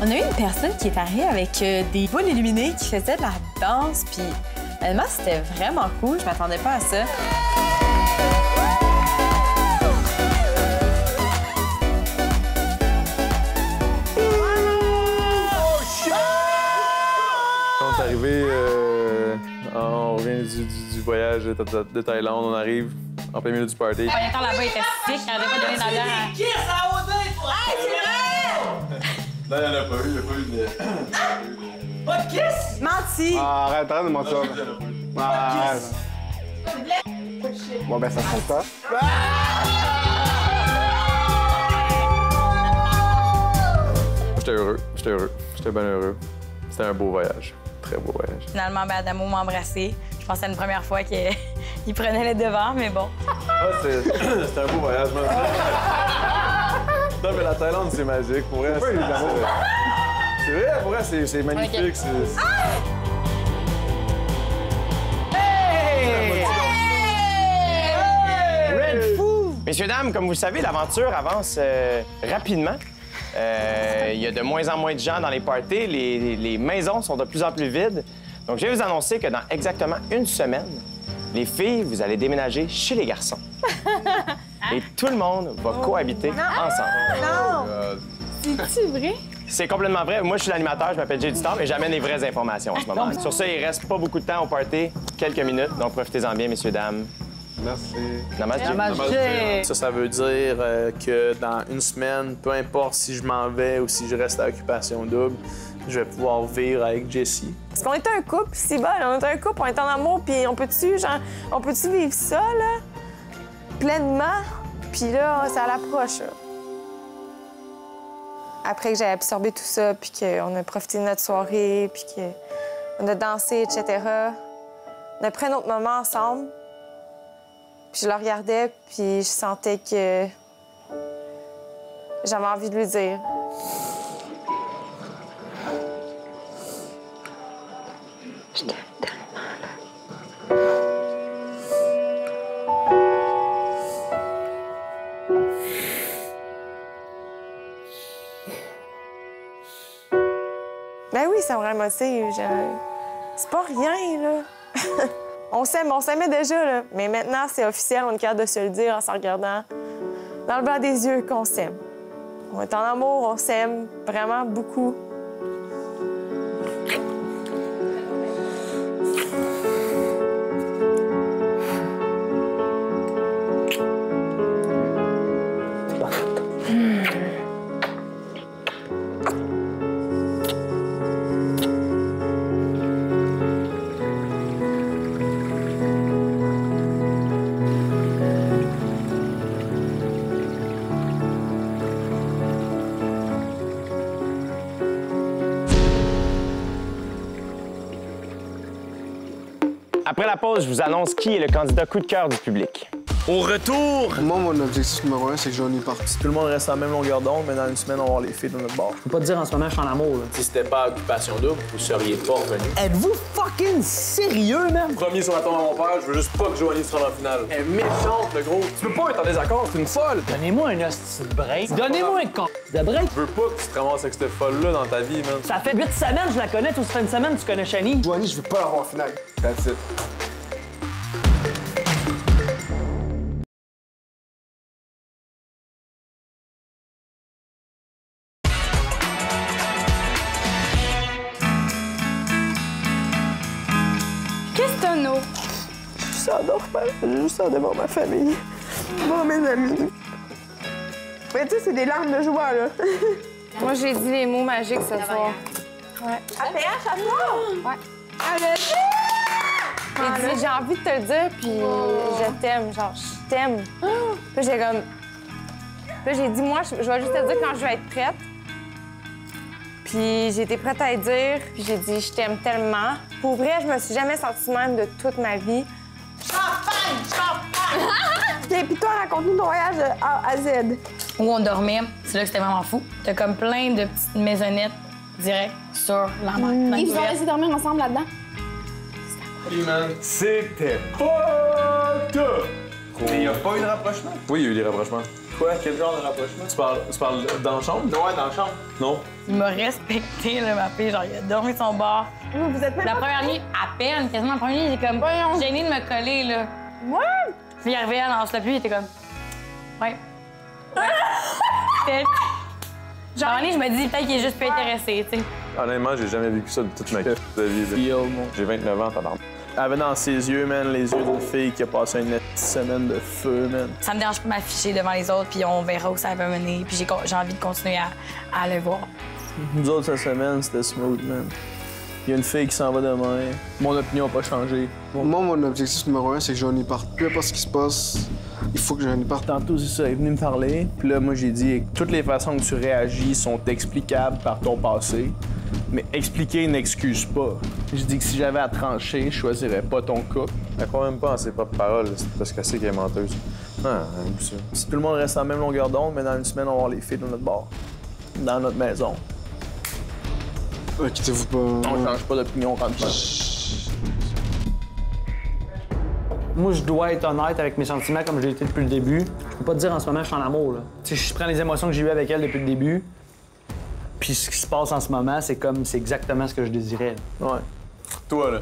On a eu une personne qui est arrivée avec des boules illuminées qui faisait de la danse, puis honnêtement, c'était vraiment cool. Je m'attendais pas à ça. Quand on est arrivé On revient du voyage de Thaïlande, on arrive en plein milieu du party. Le temps là-bas était sick, il n'avait pas donné la bière. Non, il n'y en a pas eu, de... Pas de kiss! Menti! Arrête de mentir. Arrête. Bon, ben, ça se compte pas. J'étais heureux, j'étais bien heureux. C'était un beau voyage, très beau voyage. Finalement, Adamo m'a embrassé. Je pense que c'était une première fois qu'il prenait le devant, mais bon. C'était un beau voyage, man. Non, mais la Thaïlande, c'est magique. Pour vrai, c'est vrai, pour vrai, c'est magnifique. Okay. Red Fou! Messieurs, dames, comme vous le savez, l'aventure avance rapidement. Il y a de moins en moins de gens dans les parties. Les maisons sont de plus en plus vides. Donc, je vais vous annoncer que dans exactement une semaine, les filles, vous allez déménager chez les garçons. Et tout le monde va cohabiter ensemble. Non! C'est-tu vrai? C'est complètement vrai. Moi, je suis l'animateur, je m'appelle Jay du Temple et j'amène les vraies informations en ce moment. Sur ça, il reste pas beaucoup de temps au party, quelques minutes. Donc, profitez-en bien, messieurs, dames. Merci. Namaste. Namaste. Ça veut dire que dans une semaine, peu importe si je m'en vais ou si je reste à Occupation Double, je vais pouvoir vivre avec Jessie. Parce qu'on était un couple, c'est bon, on était un couple, on est en amour, puis on peut-tu vivre ça, là, pleinement? Puis là, ça l'approche, là. Après que j'ai absorbé tout ça, puis qu'on a profité de notre soirée, puis qu'on a dansé, etc., on a pris un autre moment ensemble. Puis je le regardais, puis je sentais que j'avais envie de lui dire. Je t'aime tellement, là. Ben oui, ça me remotive. C'est pas rien, là. On s'aimait déjà, là. Mais maintenant, c'est officiel, on est capable de se le dire en se regardant dans le blanc des yeux qu'on s'aime. On est en amour, on s'aime vraiment beaucoup. Après la pause, je vous annonce qui est le candidat coup de cœur du public. Au retour... Moi, mon objectif numéro 1, c'est que j'en ai parti. Si tout le monde reste à la même longueur d'onde, mais dans une semaine, on va avoir les filles de notre bord. Je peux pas te dire en ce moment, je suis en amour, là. Si c'était pas Occupation Double, vous seriez pas revenu. Êtes-vous fucking sérieux, man? Premier sur la tombe à mon père, je veux juste pas que Joanie se rende en finale. Elle est méchante, le gros. Tu peux pas être en désaccord, c'est une folle. Donnez-moi un hostie de break. Donnez-moi un con de break. Je veux pas que tu te ramasses avec cette folle-là dans ta vie, man. Ça fait 8 semaines, je la connais. Toi, ça fait une semaine, tu connais Shani. Joanie, je veux pas l'avoir en finale. That's it. J'ai juste hâte de voir ma famille, voir mes amis. Mais tu sais, c'est des larmes de joie, là. Moi, j'ai dit les mots magiques ce soir. Ouais. APH, à toi? Ouais. J'ai dit, j'ai envie de te le dire, puis je t'aime, genre, je t'aime. Puis j'ai comme... Puis j'ai dit, moi, je vais juste te dire quand je vais être prête. Puis j'ai été prête à le dire, puis j'ai dit, je t'aime tellement. Pour vrai, je me suis jamais sentie même de toute ma vie. Champagne! Champagne! Et puis toi, raconte-nous ton voyage de A à Z. Où on dormait, c'est là que c'était vraiment fou. T'as comme plein de petites maisonnettes direct sur la mer. Ils vous ont laissé dormir ensemble là-dedans? C'était pas top! Mais il n'y a pas eu de rapprochement? Oui, il y a eu des rapprochements. Quoi? Quel genre de rapprochement? Tu parles dans la chambre? Ouais, dans la chambre. Non. Il m'a respecté, là, ma fille. Genre, il a dormi son bar. Vous êtes même La première nuit, à peine, quasiment la première nuit, il était comme gêné de me coller, là. Ouais! Puis il arrivait dans le pluie, il était comme... Ouais. Genre, à un moment donné, je me dis peut-être qu'il est juste plus intéressé, tu sais. Honnêtement, j'ai jamais vécu ça de toute ma vie. J'ai 29 ans, t'as Elle avait dans ses yeux, man, les yeux d'une fille qui a passé une semaine de feu, man. Ça me dérange pas de m'afficher devant les autres, puis on verra où ça va mener. Puis j'ai envie de continuer à le voir. Nous autres, cette semaine, c'était smooth, man. Il y a une fille qui s'en va demain. Mon opinion n'a pas changé. Moi, mon objectif numéro 1, c'est que Joanie parte. Peu importe ce qui se passe, il faut que Joanie parte. Tantôt, c'est ça, elle est venue me parler. Puis là, moi, j'ai dit, toutes les façons que tu réagis sont explicables par ton passé, mais expliquer n'excuse pas. Je dis que si j'avais à trancher, je choisirais pas ton couple. Elle croit même pas en ses propres paroles, c'est parce qu'elle sait qu'elle est menteuse. Ah, ça. Si tout le monde reste à la même longueur d'onde, mais dans une semaine, on va avoir les filles dans notre bar, dans notre maison. Inquiétez-vous pas. On change pas d'opinion quand même. Moi, je dois être honnête avec mes sentiments comme je l'ai été depuis le début. Je peux pas te dire en ce moment je suis en amour, là. Tu sais, je prends les émotions que j'ai eues avec elle depuis le début, puis ce qui se passe en ce moment, c'est exactement ce que je désirais. Là. Ouais. Toi, là,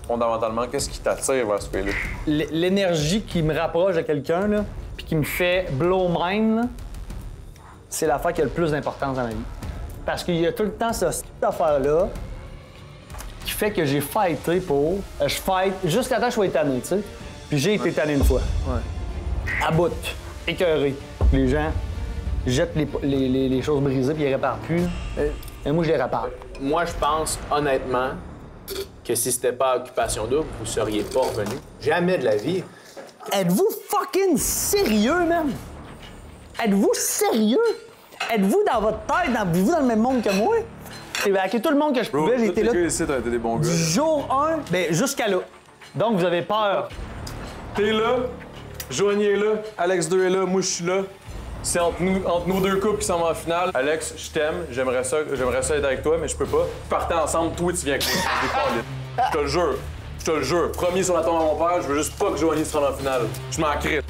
fondamentalement, qu'est-ce qui t'attire vers ce pays-là? L'énergie qui me rapproche de quelqu'un, là, puis qui me fait blow mind, là, c'est l'affaire qui a le plus d'importance dans ma vie. Parce qu'il y a tout le temps cette affaire-là qui fait que j'ai fighté pour... Je fight jusqu'à temps que je sois tanné, tu sais. Puis j'ai été tanné une fois. Ouais. À bout, écœuré. Les gens jettent les choses brisées puis ils réparent plus. Et moi, je les répare. Moi, je pense honnêtement que si c'était pas Occupation Double, vous seriez pas revenu. Jamais de la vie. Êtes-vous fucking sérieux, man? Êtes-vous sérieux? Êtes-vous dans votre tête? Vivez-vous dans le même monde que moi? Avec tout le monde que je pouvais, j'ai été là. Ici, t'as été des bons gars. Du jour 1, ben jusqu'à là. Donc, vous avez peur. T'es là, Joanie est là, Alex 2 est là, moi je suis là. C'est entre nous deux couples qui sont en finale. Alex, je t'aime, j'aimerais ça être avec toi, mais je peux pas. Partez ensemble, toi tu viens avec moi. Je te le jure. Je te le jure. Promis sur la tombe à mon père, je veux juste pas que Joanie se rende en finale. Je m'en crée.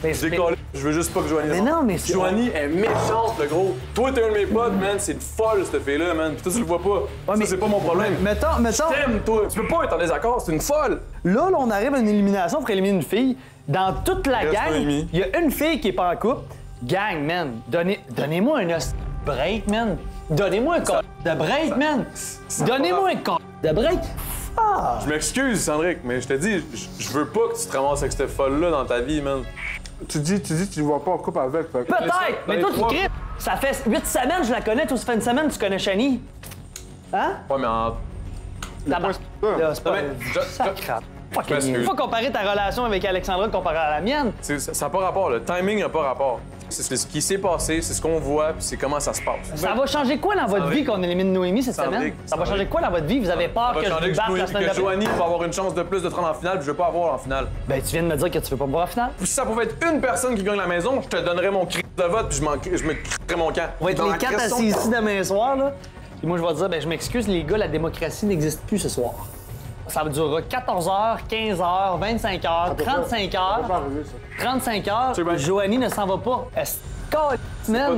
Je veux juste pas que Joanie se rende. Mais non, mais c'est... Joanie est méchante, le gros. Toi, t'es un de mes potes, man. C'est une folle, cette fille-là, man. Puis toi, tu le vois pas. Ouais, mais c'est pas mon problème. Mettons... Je t'aime, toi. Tu peux pas être en désaccord, c'est une folle. Là, on arrive à une élimination pour éliminer une fille. Dans toute la gang, il y a une fille qui est pas en couple. Gang, man, donnez-moi un break, man. Donnez-moi un corps de break, man. Donnez-moi un corps de break. Ah. Je m'excuse, Sandrick, mais je te dis, je veux pas que tu te ramasses avec cette folle-là dans ta vie, man. Tu dis tu ne vois pas en couple avec. Peut-être, mais toi, tu cripes. Ça fait 8 semaines, je la connais. Toi, ça fait une semaine, tu connais Shani. Hein? Ouais, mais en... C'est pas... Faut pas comparer ta relation avec Alexandra comparée à la mienne. Ça n'a pas rapport, le timing n'a pas rapport. C'est ce qui s'est passé, c'est ce qu'on voit, puis c'est comment ça se passe. Ça va changer quoi dans votre vie qu'on élimine Noémie cette semaine? Ça va changer quoi dans votre vie? Vous avez peur que je vous batte la semaine d'après? Joanie va avoir une chance de plus de te rendre en finale, puis je veux pas avoir en finale. Ben, tu viens de me dire que tu veux pas me voir en finale? Si ça pouvait être une personne qui gagne la maison, je te donnerais mon cri de vote, puis je me crierais mon camp. On va être les 4 assis ici demain soir, là. Puis moi, je vais dire, ben, je m'excuse, les gars, la démocratie n'existe plus ce soir. Ça durera 14 heures, 15 heures, 25 heures, 35 heures. 35 heures. Joanie ne s'en va pas. C'est pas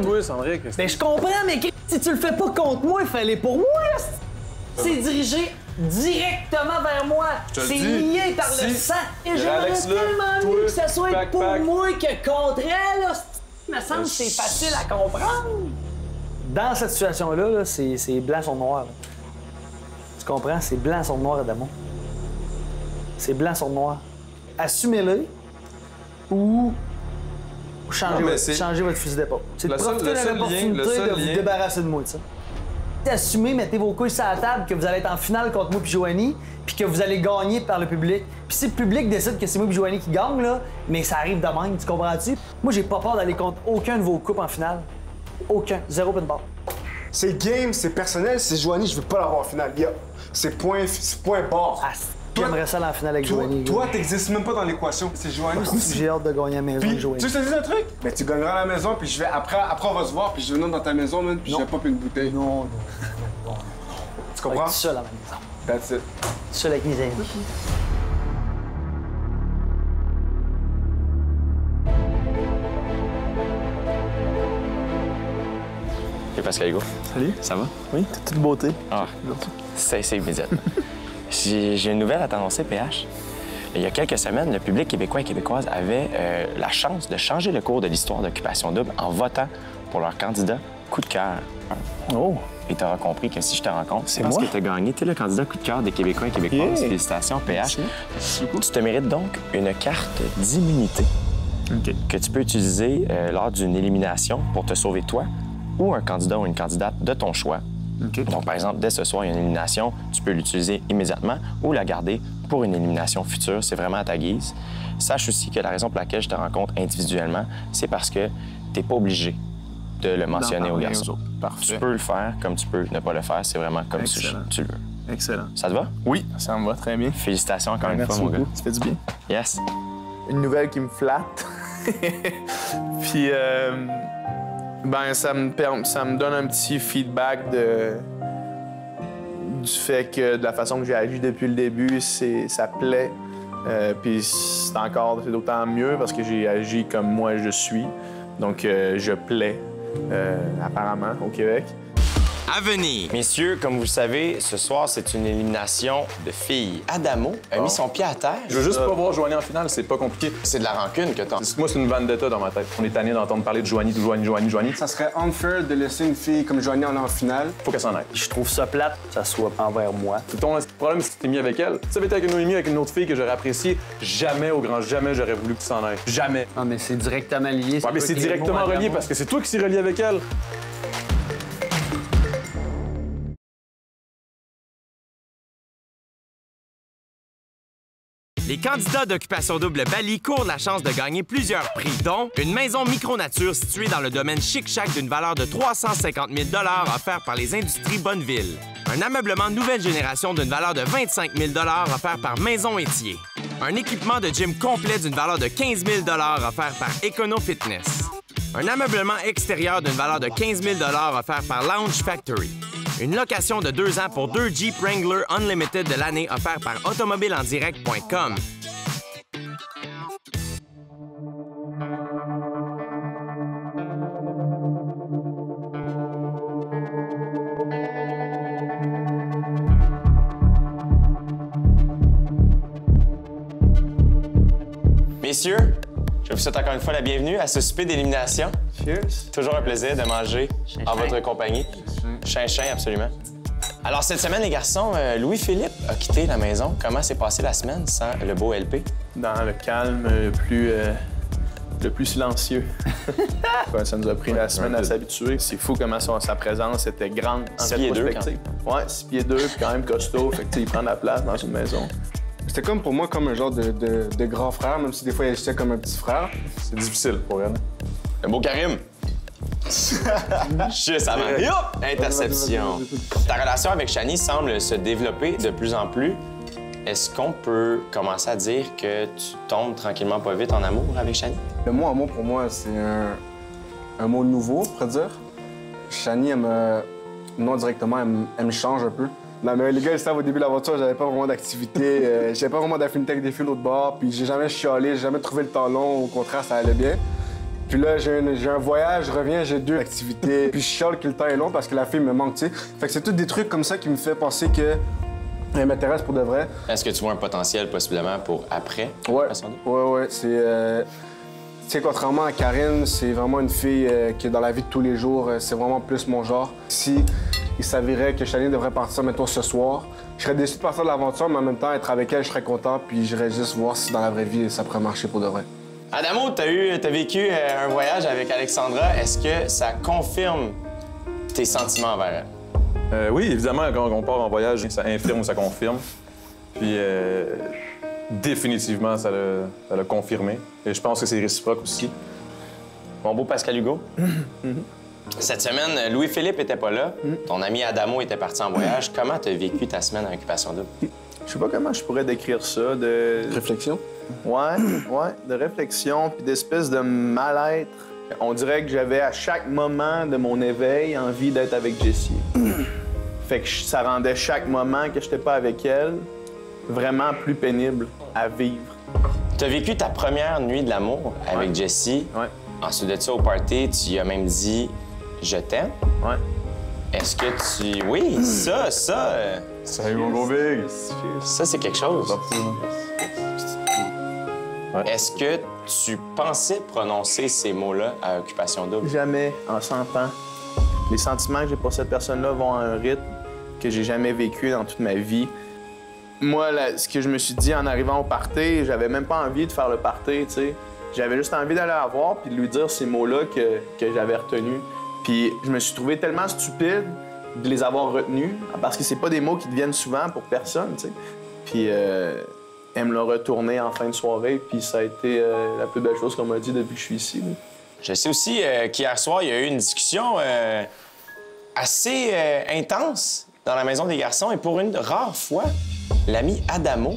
toi, Sandrick. Ben, je comprends, mais si tu le fais pas contre moi, il fallait pour moi. C'est dirigé directement vers moi. C'est lié par le sang. Et j'aurais tellement mieux que ça soit pour moi que contre elle. Il me semble que c'est facile à comprendre. Dans cette situation-là, c'est blanc sur noir. Tu comprends? C'est blanc sur noir, Adamo. C'est blanc sur noir. Assumez-le ou changez votre fusil d'épaule. C'est de profiter de l'opportunité de vous débarrasser de moi, ça. Assumez, mettez vos couilles sur la table que vous allez être en finale contre moi et Joanie, puis que vous allez gagner par le public. Puis si le public décide que c'est moi et Joanie qui gagne, là, mais ça arrive de même, tu comprends-tu? Moi, j'ai pas peur d'aller contre aucun de vos couples en finale. Aucun. 0 pin barre. C'est game, c'est personnel, c'est Joanie, je veux pas l'avoir en finale. C'est point barre. J'aimerais ça aller en finale avec Joanie. Toi, t'existes même pas dans l'équation. C'est Joanie. J'ai hâte de gagner à la maison avec Joanie. Tu sais, je te dis un truc? Ben, tu gagneras à la maison, puis je vais après on va se voir, puis je vais venir dans ta maison, man, puis je vais pop une bouteille. Non. Tu comprends? Je suis seul à la maison. That's it. Seul avec mes amis. Et Pascal Hugo. Salut. Ça va? Oui, t'as toute beauté. Ah, c'est immédiat. J'ai une nouvelle à t'annoncer, PH. Il y a quelques semaines, le public québécois et québécoise avait la chance de changer le cours de l'histoire d'Occupation Double en votant pour leur candidat coup de cœur. Oh! Et tu auras compris que si je te rencontre, c'est parce moi que tu as gagné. Tu es le candidat coup de cœur des Québécois et Québécoises. Yeah. Félicitations, PH. Tu te mérites donc une carte d'immunité que tu peux utiliser lors d'une élimination pour te sauver toi ou un candidat ou une candidate de ton choix. Donc, par exemple, dès ce soir, il y a une élimination, tu peux l'utiliser immédiatement ou la garder pour une élimination future. C'est vraiment à ta guise. Sache aussi que la raison pour laquelle je te rencontre individuellement, c'est parce que tu n'es pas obligé de le mentionner aux garçons. Tu peux le faire comme tu peux ne pas le faire. C'est vraiment comme tu le veux. Excellent. Ça te va? Oui, ça me va très bien. Félicitations encore une fois, Merci mon gars. beaucoup. Ça fait du bien. Yes. Une nouvelle qui me flatte. Puis, ben, ça me donne un petit feedback du fait que de la façon que j'ai agi depuis le début, ça plaît. Puis c'est d'autant mieux parce que j'ai agi comme moi je suis. Donc, je plais, apparemment, au Québec. À venir. Messieurs, comme vous le savez, ce soir, c'est une élimination de filles. Adamo a mis son pied à terre. Je veux juste pas voir Joanie en finale, c'est pas compliqué. C'est de la rancune que t'as. Moi, c'est une vendetta dans ma tête. On est tanné d'entendre parler de Joanie, Joanie. Ça serait unfair de laisser une fille comme Joanie en finale. Faut qu'elle s'en aille. Je trouve ça plate que ça soit envers moi. Ton problème, c'est que tu t'es mis avec elle. Si ça avait été avec une Noémie, avec une autre fille que j'aurais appréciée, jamais, au grand jamais, j'aurais voulu que tu s'en ailles. Jamais. Non, mais c'est directement lié. Ouais, mais c'est directement relié parce que c'est toi qui s'est relié avec elle. Les candidats d'Occupation Double Bali courent la chance de gagner plusieurs prix, dont une maison micronature située dans le domaine Chic-Chac d'une valeur de 350 000 offert par les Industries Bonneville. Un ameublement nouvelle génération d'une valeur de 25 000 offert par Maison Étier. Un équipement de gym complet d'une valeur de 15 000 offert par Econo Fitness. Un ameublement extérieur d'une valeur de 15 000 offert par Lounge Factory. Une location de 2 ans pour 2 Jeep Wrangler Unlimited de l'année offert par automobileendirect.com. Messieurs, je vous souhaite encore une fois la bienvenue à ce souper d'élimination. Cheers. Toujours un plaisir de manger en votre compagnie. Chin-chin, absolument. Alors, cette semaine, les garçons, Louis-Philippe a quitté la maison. Comment s'est passée la semaine sans le beau LP? Dans le calme le plus silencieux. Ça nous a pris la semaine à s'habituer. C'est fou comment sa présence était grande en 6 pieds 2, Ouais, 6 pieds 2, puis quand même costaud. Fait que, il prend de la place dans une maison. C'était comme pour moi comme un genre de grand frère, même si des fois il agissait comme un petit frère. C'est difficile pour elle. Le beau Karim. Juste avant. Et hop! Interception. Ta relation avec Shani semble se développer de plus en plus. Est-ce qu'on peut commencer à dire que tu tombes tranquillement pas vite en amour avec Shani? Le mot amour, pour moi, c'est un mot nouveau, on pourrait dire. Shani, non directement, elle me change un peu. Non, mais les gars, ils savent, au début de l'aventure, j'avais pas vraiment d'activité. J'avais pas vraiment d'affinité avec des filles de l'autre bord. Puis j'ai jamais chialé, j'ai jamais trouvé le temps long. Au contraire, ça allait bien. Puis là, j'ai un voyage, je reviens, j'ai 2 activités. Puis je chiale que le temps est long parce que la fille me manque, tu sais. Fait que c'est tous des trucs comme ça qui me fait penser que elle m'intéresse pour de vrai. Est-ce que tu vois un potentiel possiblement pour après? Ouais. C'est... Tu sais, contrairement à Karine, c'est vraiment une fille qui, dans la vie de tous les jours, c'est vraiment plus mon genre. Si il s'avérait que Shani devrait partir, mettons, ce soir, je serais déçu de partir de l'aventure, mais en même temps, être avec elle, je serais content, puis j'irais juste voir si dans la vraie vie, ça pourrait marcher pour de vrai. Adamo, t'as vécu un voyage avec Alexandra. Est-ce que ça confirme tes sentiments envers elle? Oui, évidemment, quand on part en voyage, ça infirme ou ça confirme. Puis, définitivement, ça l'a confirmé. Et je pense que c'est réciproque aussi. Mon beau Pascal Hugo, cette semaine, Louis-Philippe était pas là. Ton ami Adamo était parti en voyage. Comment t'as vécu ta semaine en Occupation Double? Je sais pas comment je pourrais décrire ça. Réflexion? Ouais, de réflexion, puis d'espèce de mal-être. On dirait que j'avais à chaque moment de mon éveil envie d'être avec Jessie. Fait que ça rendait chaque moment que j'étais pas avec elle vraiment plus pénible à vivre. T'as vécu ta première nuit de l'amour avec Jessie. Ouais. Ensuite de ça, au party, tu lui as même dit « Je t'aime ». Ouais. Est-ce que tu... Oui, ça... Salut, mon gros big! Ça, c'est quelque chose. Ouais. Est-ce que tu pensais prononcer ces mots-là à Occupation Double? Jamais, en 100 ans. Les sentiments que j'ai pour cette personne-là vont à un rythme que j'ai jamais vécu dans toute ma vie. Moi, ce que je me suis dit en arrivant au party, j'avais même pas envie de faire le party, tu sais. J'avais juste envie d'aller la voir puis de lui dire ces mots-là que j'avais retenus. Puis je me suis trouvé tellement stupide de les avoir retenus parce que c'est pas des mots qui deviennent souvent pour personne, tu sais. Puis elle me l'a retourné en fin de soirée, puis ça a été la plus belle chose qu'on m'a dit depuis que je suis ici. Là. Je sais aussi qu'hier soir, il y a eu une discussion assez intense dans la maison des garçons et pour une rare fois, l'ami Adamo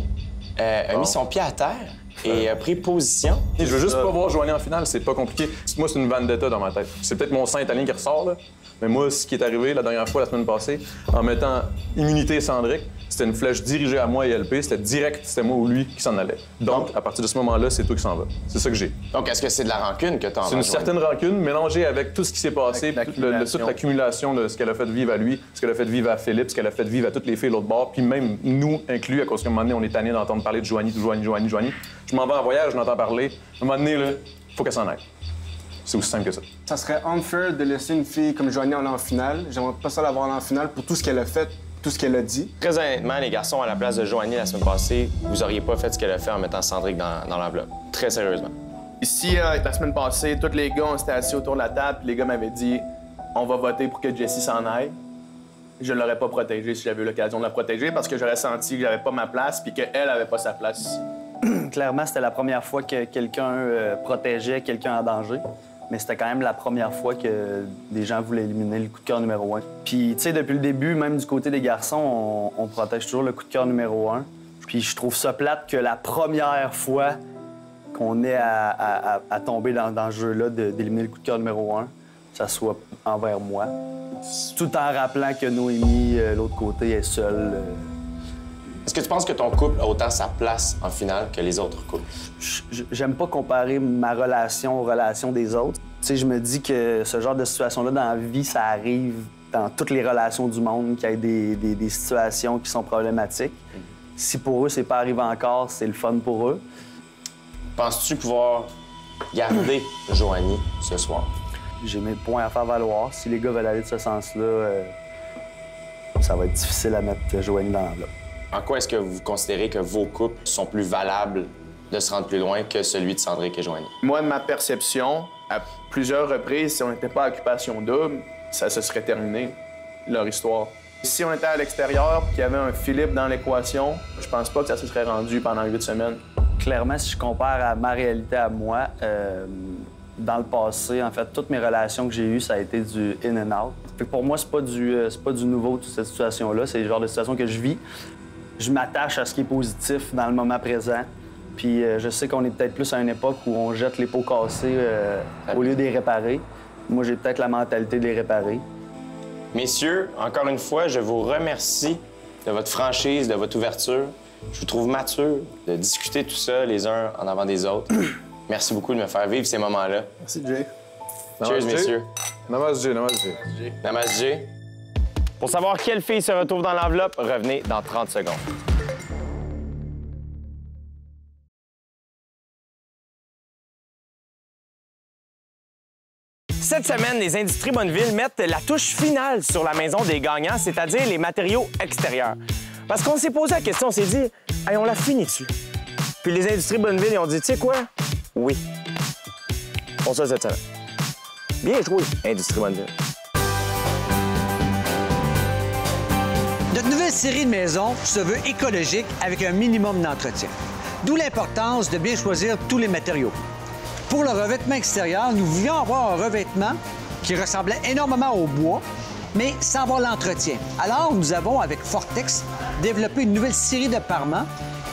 a mis son pied à terre et a pris position. Je veux juste pas voir Joanie en finale, c'est pas compliqué. Moi, c'est une vendetta dans ma tête. C'est peut-être mon sang italien qui ressort, là. Mais moi, ce qui est arrivé la dernière fois, la semaine passée, en mettant immunité Cendric, c'était une flèche dirigée à moi et LP. C'était direct, c'était moi ou lui qui s'en allait. Donc, à partir de ce moment-là, c'est toi qui s'en vas. C'est ça que j'ai. Donc, est-ce que c'est de la rancune que tu as envers C'est une certaine rancune mélangée avec tout ce qui s'est passé, toute l'accumulation de ce qu'elle a fait vivre à lui, ce qu'elle a fait vivre à Philippe, ce qu'elle a fait vivre à toutes les filles de l'autre bord, puis même nous inclus, à cause qu'à un moment donné, on est tannés d'entendre parler de Joanie. Je m'en vais en voyage, je n'entends parler. À un moment donné, là, faut qu'elle s'en aille. C'est aussi simple que ça. Ça serait unfair de laisser une fille comme Joanie aller en finale. J'aimerais pas ça l'avoir en finale pour tout ce qu'elle a fait, tout ce qu'elle a dit. Très honnêtement, les garçons, à la place de Joanie la semaine passée, vous auriez pas fait ce qu'elle a fait en mettant Cendric dans l'enveloppe. Très sérieusement. Ici, la semaine passée, tous les gars, on s'était assis autour de la table, puis les gars m'avaient dit « On va voter pour que Jessie s'en aille ». Je ne l'aurais pas protégée si j'avais eu l'occasion de la protéger parce que j'aurais senti que j'avais pas ma place puis qu'elle avait pas sa place ici. Clairement, c'était la première fois que quelqu'un protégeait quelqu'un en danger. Mais c'était quand même la première fois que des gens voulaient éliminer le coup de cœur numéro 1. Puis, tu sais, depuis le début, même du côté des garçons, on protège toujours le coup de cœur numéro 1. Puis je trouve ça plate que la première fois qu'on ait à tomber dans ce jeu-là d'éliminer le coup de cœur numéro 1, ça soit envers moi. Tout en rappelant que Noémie, l'autre côté, est seule. Est-ce que tu penses que ton couple a autant sa place en finale que les autres couples? J'aime pas comparer ma relation aux relations des autres. Tu sais, je me dis que ce genre de situation-là dans la vie, ça arrive dans toutes les relations du monde, qu'il y ait des situations qui sont problématiques. Si pour eux, c'est pas arrivé encore, c'est le fun pour eux. Penses-tu pouvoir garder Joanie ce soir? J'ai mes points à faire valoir. Si les gars veulent aller de ce sens-là, ça va être difficile à mettre Joanie dans l'enveloppe. En quoi est-ce que vous considérez que vos couples sont plus valables de se rendre plus loin que celui de Cendric et Joanie? Moi, de ma perception, à plusieurs reprises, si on n'était pas à Occupation Double, ça se serait terminé, leur histoire. Si on était à l'extérieur et qu'il y avait un Philippe dans l'équation, je pense pas que ça se serait rendu pendant 8 semaines. Clairement, si je compare à ma réalité à moi, dans le passé, en fait, toutes mes relations que j'ai eues, ça a été du in and out. Fait que pour moi, c'est pas du nouveau, toute cette situation-là. C'est le genre de situation que je vis. Je m'attache à ce qui est positif dans le moment présent. Puis je sais qu'on est peut-être plus à une époque où on jette les pots cassés au lieu de les réparer. Moi, j'ai peut-être la mentalité de les réparer. Messieurs, encore une fois, je vous remercie de votre franchise, de votre ouverture. Je vous trouve mature de discuter tout ça les uns en avant des autres. Merci beaucoup de me faire vivre ces moments-là. Merci, Jay. Cheers, messieurs. Namaste, Jay. Namaste, Jay. Pour savoir quelle fille se retrouve dans l'enveloppe, revenez dans 30 secondes. Cette semaine, les Industries Bonneville mettent la touche finale sur la maison des gagnants, c'est-à-dire les matériaux extérieurs. Parce qu'on s'est posé la question, on s'est dit, hey, on l'a fini dessus. Puis les Industries Bonneville, ils ont dit, tu sais quoi? Oui. On se cette semaine. Bien joué, Industries Bonneville. Notre nouvelle série de maisons se veut écologique avec un minimum d'entretien. D'où l'importance de bien choisir tous les matériaux. Pour le revêtement extérieur, nous voulions avoir un revêtement qui ressemblait énormément au bois, mais sans avoir l'entretien. Alors, nous avons, avec Fortex, développé une nouvelle série de parements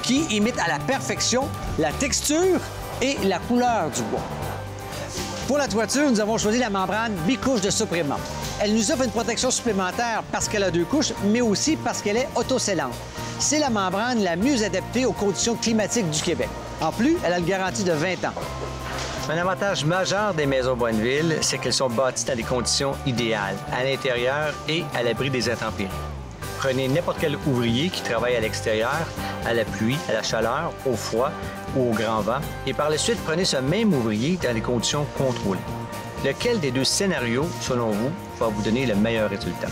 qui imitent à la perfection la texture et la couleur du bois. Pour la toiture, nous avons choisi la membrane bicouche de Suprema. Elle nous offre une protection supplémentaire parce qu'elle a 2 couches, mais aussi parce qu'elle est autoscellante. C'est la membrane la mieux adaptée aux conditions climatiques du Québec. En plus, elle a une garantie de 20 ans. Un avantage majeur des maisons Bonneville, c'est qu'elles sont bâties dans des conditions idéales, à l'intérieur et à l'abri des intempéries. Prenez n'importe quel ouvrier qui travaille à l'extérieur, à la pluie, à la chaleur, au froid ou au grand vent, et par la suite, prenez ce même ouvrier dans des conditions contrôlées. Lequel des deux scénarios, selon vous, va vous donner le meilleur résultat?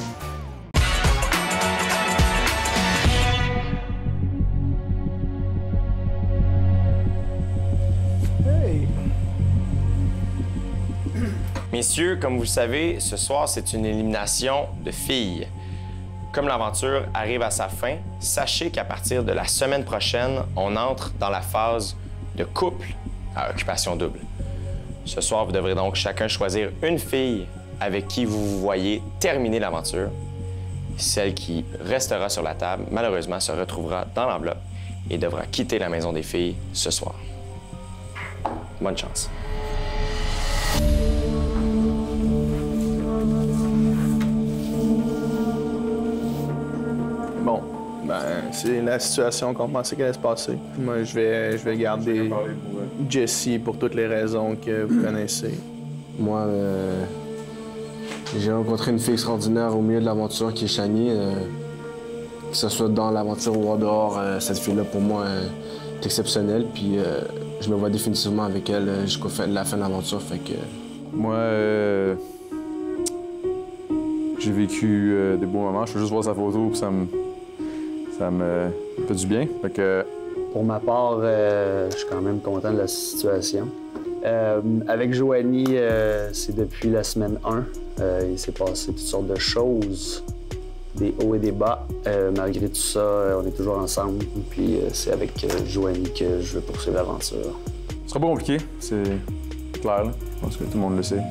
Messieurs, comme vous le savez, ce soir, c'est une élimination de filles. Comme l'aventure arrive à sa fin, sachez qu'à partir de la semaine prochaine, on entre dans la phase de couple à occupation double. Ce soir, vous devrez donc chacun choisir une fille avec qui vous voyez terminer l'aventure. Celle qui restera sur la table, malheureusement, se retrouvera dans l'enveloppe et devra quitter la maison des filles ce soir. Bonne chance. Bon, c'est la situation qu'on pensait qu'elle allait se passer. Moi, je vais garder Jessie pour toutes les raisons que vous connaissez. Moi, j'ai rencontré une fille extraordinaire au milieu de l'aventure qui est Shani. Que ce soit dans l'aventure ou en dehors, cette fille-là, pour moi, est exceptionnelle. Puis je me vois définitivement avec elle jusqu'à la fin de l'aventure. Fait que... Moi, j'ai vécu des beaux moments. Je peux juste voir sa photo puis ça me fait du bien. Fait que... Pour ma part, je suis quand même content de la situation. Avec Joanie, c'est depuis la semaine 1. Il s'est passé toutes sortes de choses, des hauts et des bas. Malgré tout ça, on est toujours ensemble. Puis c'est avec Joanie que je veux poursuivre l'aventure. Ce sera pas compliqué, c'est clair. Là. Je pense que tout le monde le sait.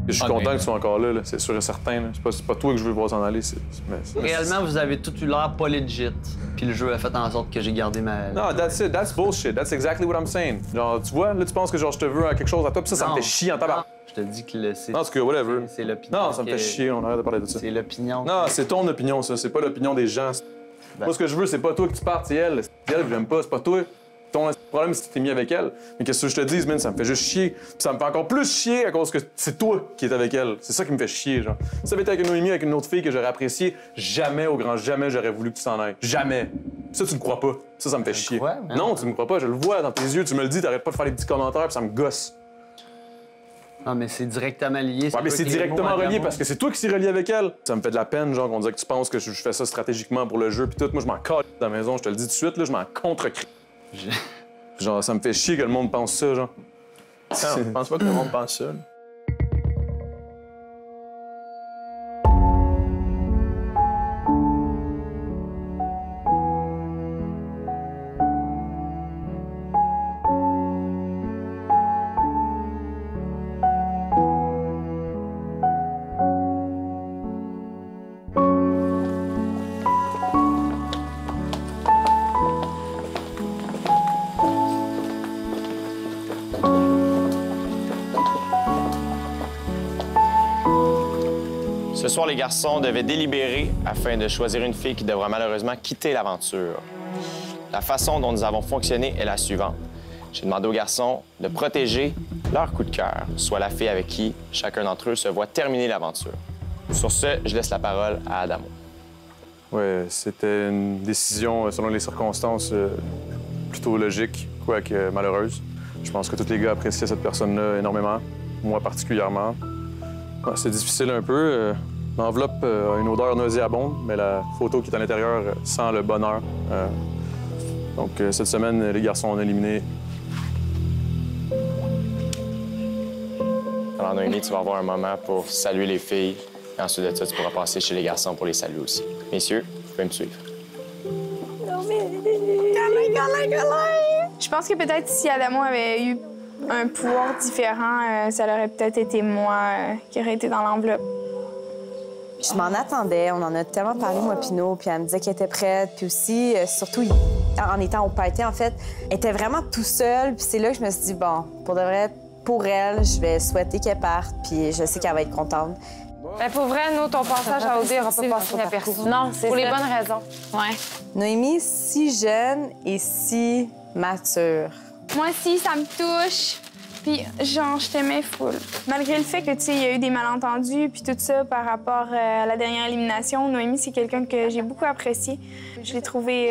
Je suis content que tu sois encore là, c'est sûr et certain. C'est pas toi que je veux voir s'en aller. Réellement, vous avez tout eu l'air pas legit. Puis le jeu a fait en sorte que j'ai gardé ma... Non, that's it. That's bullshit. That's exactly what I'm saying. Genre, tu vois, là, tu penses que genre, je te veux à quelque chose à toi, puis ça me fait chier en tabac. Je te dis que c'est... Non, en tout cas, whatever. C'est l'opinion. Non, ça me fait chier, on arrête de parler de ça. C'est l'opinion. Non, c'est ton opinion, ça. C'est pas l'opinion des gens. Moi, ce que je veux, c'est pas toi que tu partes, c'est elle. C'est elle que j'aime pas, c'est pas toi. Ton problème, c'est que tu t'es mis avec elle. Mais qu'est-ce que je te dis, man, ça me fait juste chier. Puis ça me fait encore plus chier à cause que c'est toi qui es avec elle. C'est ça qui me fait chier, genre. Si ça avait été avec une Noémie, avec une autre fille que j'aurais appréciée, jamais, au grand jamais, j'aurais voulu que tu t'en ailles. Jamais. Ça, tu me crois pas. Ça me fait chier. Non, tu me crois pas, je le vois dans tes yeux, tu me le dis, t'arrêtes pas de faire des petits commentaires, puis ça me gosse. Non, mais c'est directement lié. Ouais, mais c'est directement relié parce que c'est toi qui s'est relié avec elle. Ça me fait de la peine, genre, qu'on dirait que tu penses que je fais ça stratégiquement pour le jeu, puis tout. Moi, je m'en casse dans la maison, je te le dis tout de suite, là, je m'en contre-crie. Genre, ça me fait chier que le monde pense ça, genre. Non, je pense pas que le monde pense ça. Ce soir, les garçons devaient délibérer afin de choisir une fille qui devra malheureusement quitter l'aventure. La façon dont nous avons fonctionné est la suivante. J'ai demandé aux garçons de protéger leur coup de cœur, soit la fille avec qui chacun d'entre eux se voit terminer l'aventure. Sur ce, je laisse la parole à Adamo. Oui, c'était une décision, selon les circonstances, plutôt logique, quoique malheureuse. Je pense que tous les gars appréciaient cette personne-là énormément, moi particulièrement. C'est difficile un peu. L'enveloppe a une odeur nauséabonde, mais la photo qui est à l'intérieur sent le bonheur. Donc, cette semaine, les garçons ont éliminé. Alors, Noémie, tu vas avoir un moment pour saluer les filles. Et ensuite de ça, tu pourras passer chez les garçons pour les saluer aussi. Messieurs, vous pouvez me suivre. Je pense que peut-être si Adamo avait eu un pouvoir différent, ça aurait peut-être été moi qui aurait été dans l'enveloppe. Je m'en attendais, on en a tellement parlé, moi, Pinot, puis elle me disait qu'elle était prête. Puis aussi, surtout en étant au party, en fait, elle était vraiment tout seule. Puis c'est là que je me suis dit, bon, pour de vrai, pour elle, je vais souhaiter qu'elle parte, puis je sais qu'elle va être contente. Mais pour vrai, nous, ton passage à OD n'aura pas passé inaperçu. Non, c'est pour les bonnes raisons. Ouais. Noémie, si jeune et si mature. Moi aussi, ça me touche. Puis, genre, je t'aimais full. Malgré le fait que, tu sais, il y a eu des malentendus, puis tout ça par rapport à la dernière élimination, Noémie, c'est quelqu'un que j'ai beaucoup apprécié. Je l'ai trouvé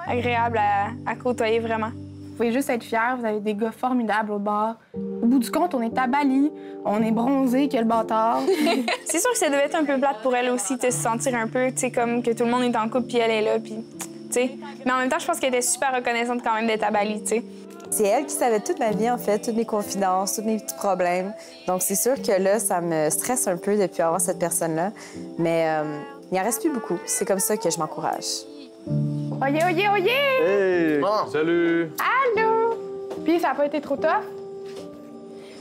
agréable à côtoyer, vraiment. Vous pouvez juste être fiers, vous avez des gars formidables au bar. Au bout du compte, on est à Bali, on est bronzé que le bâtard. C'est sûr que ça devait être un peu plate pour elle aussi, de se sentir un peu, tu sais, comme que tout le monde est en couple, puis elle est là, puis, tu sais. Mais en même temps, je pense qu'elle était super reconnaissante quand même d'être à Bali, tu sais. C'est elle qui savait toute ma vie, en fait, toutes mes confidences, tous mes petits problèmes. Donc, c'est sûr que là, ça me stresse un peu depuis avoir cette personne-là. Mais il en reste plus beaucoup. C'est comme ça que je m'encourage. Oyez, oyez, oyez! Hey! Salut! Allô! Puis, ça n'a pas été trop tough?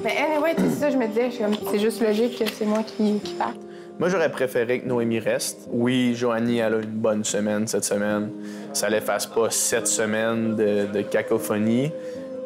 Mais anyway, c'est ça, je me disais, c'est juste logique que c'est moi qui parte. Moi, j'aurais préféré que Noémie reste. Oui, Joanie, elle a une bonne semaine cette semaine. Ça l'efface pas 7 semaines de cacophonie.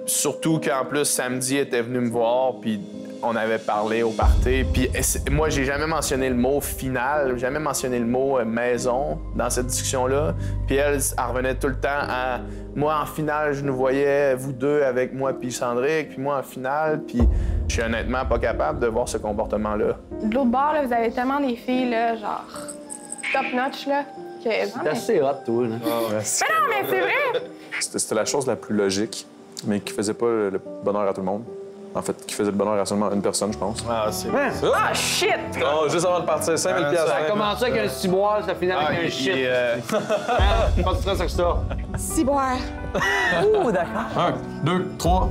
Surtout qu'en plus, samedi, elle était venue me voir, puis on avait parlé au party. Puis moi, j'ai jamais mentionné le mot final, jamais mentionné le mot maison dans cette discussion-là. Puis elle revenait tout le temps à moi, en finale, je nous voyais, vous deux, avec moi puis Cendric, puis moi, en finale. Puis je suis honnêtement pas capable de voir ce comportement-là. De l'autre bord, là, vous avez tellement des filles, là, genre top-notch, là, que... C'est assez hot, toi, là. Ah, ouais, mais non, mais c'est vrai! C'était la chose la plus logique, mais qui faisait pas le bonheur à tout le monde. En fait, qui faisait le bonheur à seulement une personne, je pense. Ah, c'est... Ah, shit! Oh, juste avant de partir, 5 000 Ça a commencé avec un ciboire, ça finit avec un shit. Pas de stress avec ça. Ciboire. Ouh, d'accord. 1, 2, 3.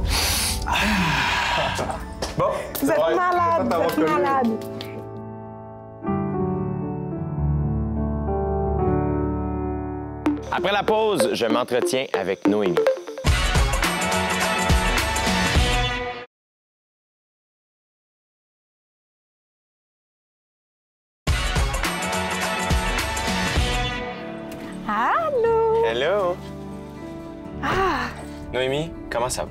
Bon, vous êtes malade, vous êtes malade. Après la pause, je m'entretiens avec Noémie. Allô? Hello! Ah! Noémie, comment ça va?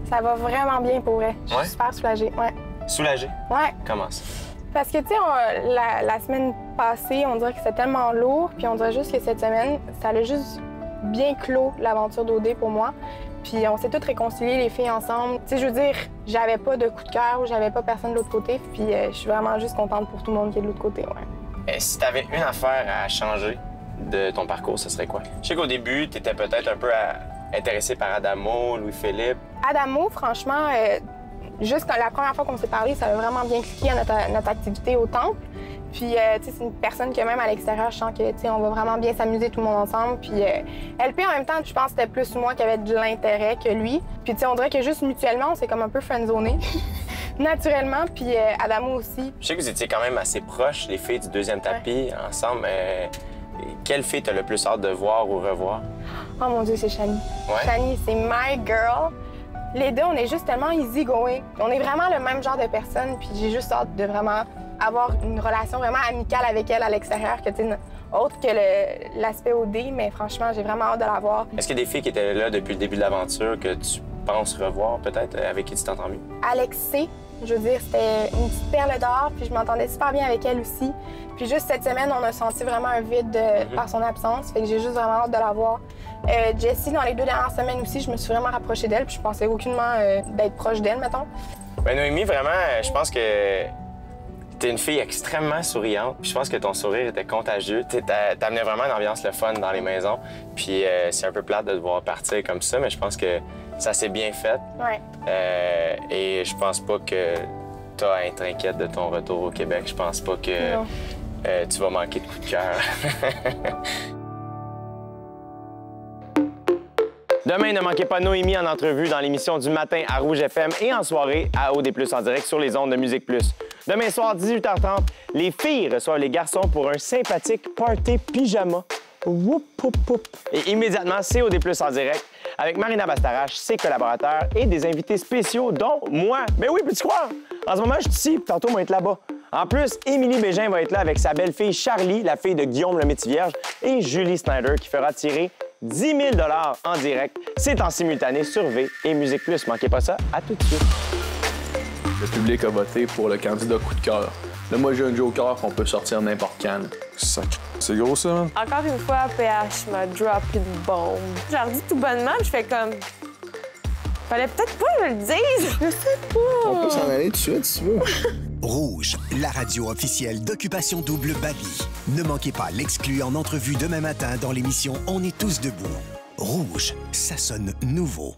Ça va vraiment bien pour vrai. Je Ouais? suis super soulagée, ouais. Soulagée? Ouais. Comment ça? Parce que, tu sais, la semaine passée, on dirait que c'était tellement lourd, puis on dirait juste que cette semaine, ça a juste bien clos l'aventure d'OD pour moi. Puis on s'est toutes réconciliées, les filles, ensemble. Tu sais, je veux dire, j'avais pas de coup de cœur ou j'avais pas personne de l'autre côté, puis je suis vraiment juste contente pour tout le monde qui est de l'autre côté, ouais. Si t'avais une affaire à changer de ton parcours, ce serait quoi? Je sais qu'au début, t'étais peut-être un peu intéressé par Adamo, Louis-Philippe. Adamo, franchement, juste la première fois qu'on s'est parlé, ça a vraiment bien cliqué à notre activité au temple. Puis, tu sais, c'est une personne que même à l'extérieur, je sens que, tu sais, on va vraiment bien s'amuser tout le monde ensemble. Puis, LP, en même temps, je pense que c'était plus moi qui avait de l'intérêt que lui. Puis, tu sais, on dirait que juste mutuellement, on s'est comme un peu friendzoné, naturellement. Puis, Adamo aussi. Je sais que vous étiez quand même assez proches, les filles du deuxième tapis, ensemble. Quelle fille t'as le plus hâte de voir ou revoir? Oh mon Dieu, c'est Shani. Ouais? Shani, c'est my girl. Les deux, on est juste tellement easy going. On est vraiment le même genre de personne, puis j'ai juste hâte de vraiment avoir une relation vraiment amicale avec elle à l'extérieur, que, tu sais, autre que l'aspect OD, mais franchement, j'ai vraiment hâte de la voir. Est-ce qu'il y a des filles qui étaient là depuis le début de l'aventure que tu penses revoir, peut-être, avec qui tu t'entends mieux? Alexé, je veux dire, c'était une petite perle d'or, puis je m'entendais super bien avec elle aussi. Puis juste cette semaine, on a senti vraiment un vide par son absence, fait que j'ai juste vraiment hâte de la voir. Jessie, dans les 2 dernières semaines aussi, je me suis vraiment rapprochée d'elle, puis je pensais aucunement d'être proche d'elle, mettons. Ben Noémie, vraiment, je pense que t'es une fille extrêmement souriante, puis je pense que ton sourire était contagieux. T'amenais vraiment une ambiance le fun dans les maisons, puis c'est un peu plate de te voir partir comme ça, mais je pense que ça s'est bien fait. Ouais. Et je pense pas que t'as à être inquiète de ton retour au Québec. Je pense pas que tu vas manquer de coups de cœur. Demain, ne manquez pas Noémie en entrevue dans l'émission du matin à Rouge FM et en soirée à OD+ en direct sur les ondes de Musique Plus. Demain soir, 18h30, les filles reçoivent les garçons pour un sympathique party pyjama. Whoop, whoop, whoop. Et immédiatement, c'est OD+ en direct avec Marina Bastarache, ses collaborateurs et des invités spéciaux, dont moi. Mais oui, peux-tu croire? En ce moment, je suis ici, puis tantôt, on va être là-bas. En plus, Émilie Bégin va être là avec sa belle-fille Charlie, la fille de Guillaume le Métivierge, et Julie Snyder qui fera tirer 10 000 $ en direct. C'est en simultané sur V et Musique Plus. Manquez pas ça, à tout de suite. Le public a voté pour le candidat coup de cœur. Là, moi, j'ai un joker qu'on peut sortir n'importe quand. C'est gros, ça, hein? Encore une fois, PH m'a drop une bombe. Je leur dis tout bonnement, je fais comme... Fallait peut-être pas que je le dise. Je sais pas. On peut s'en aller tout de suite, si tu veux. Rouge, la radio officielle d'Occupation Double Bali. Ne manquez pas l'exclu en entrevue demain matin dans l'émission On est tous debout. Rouge, ça sonne nouveau.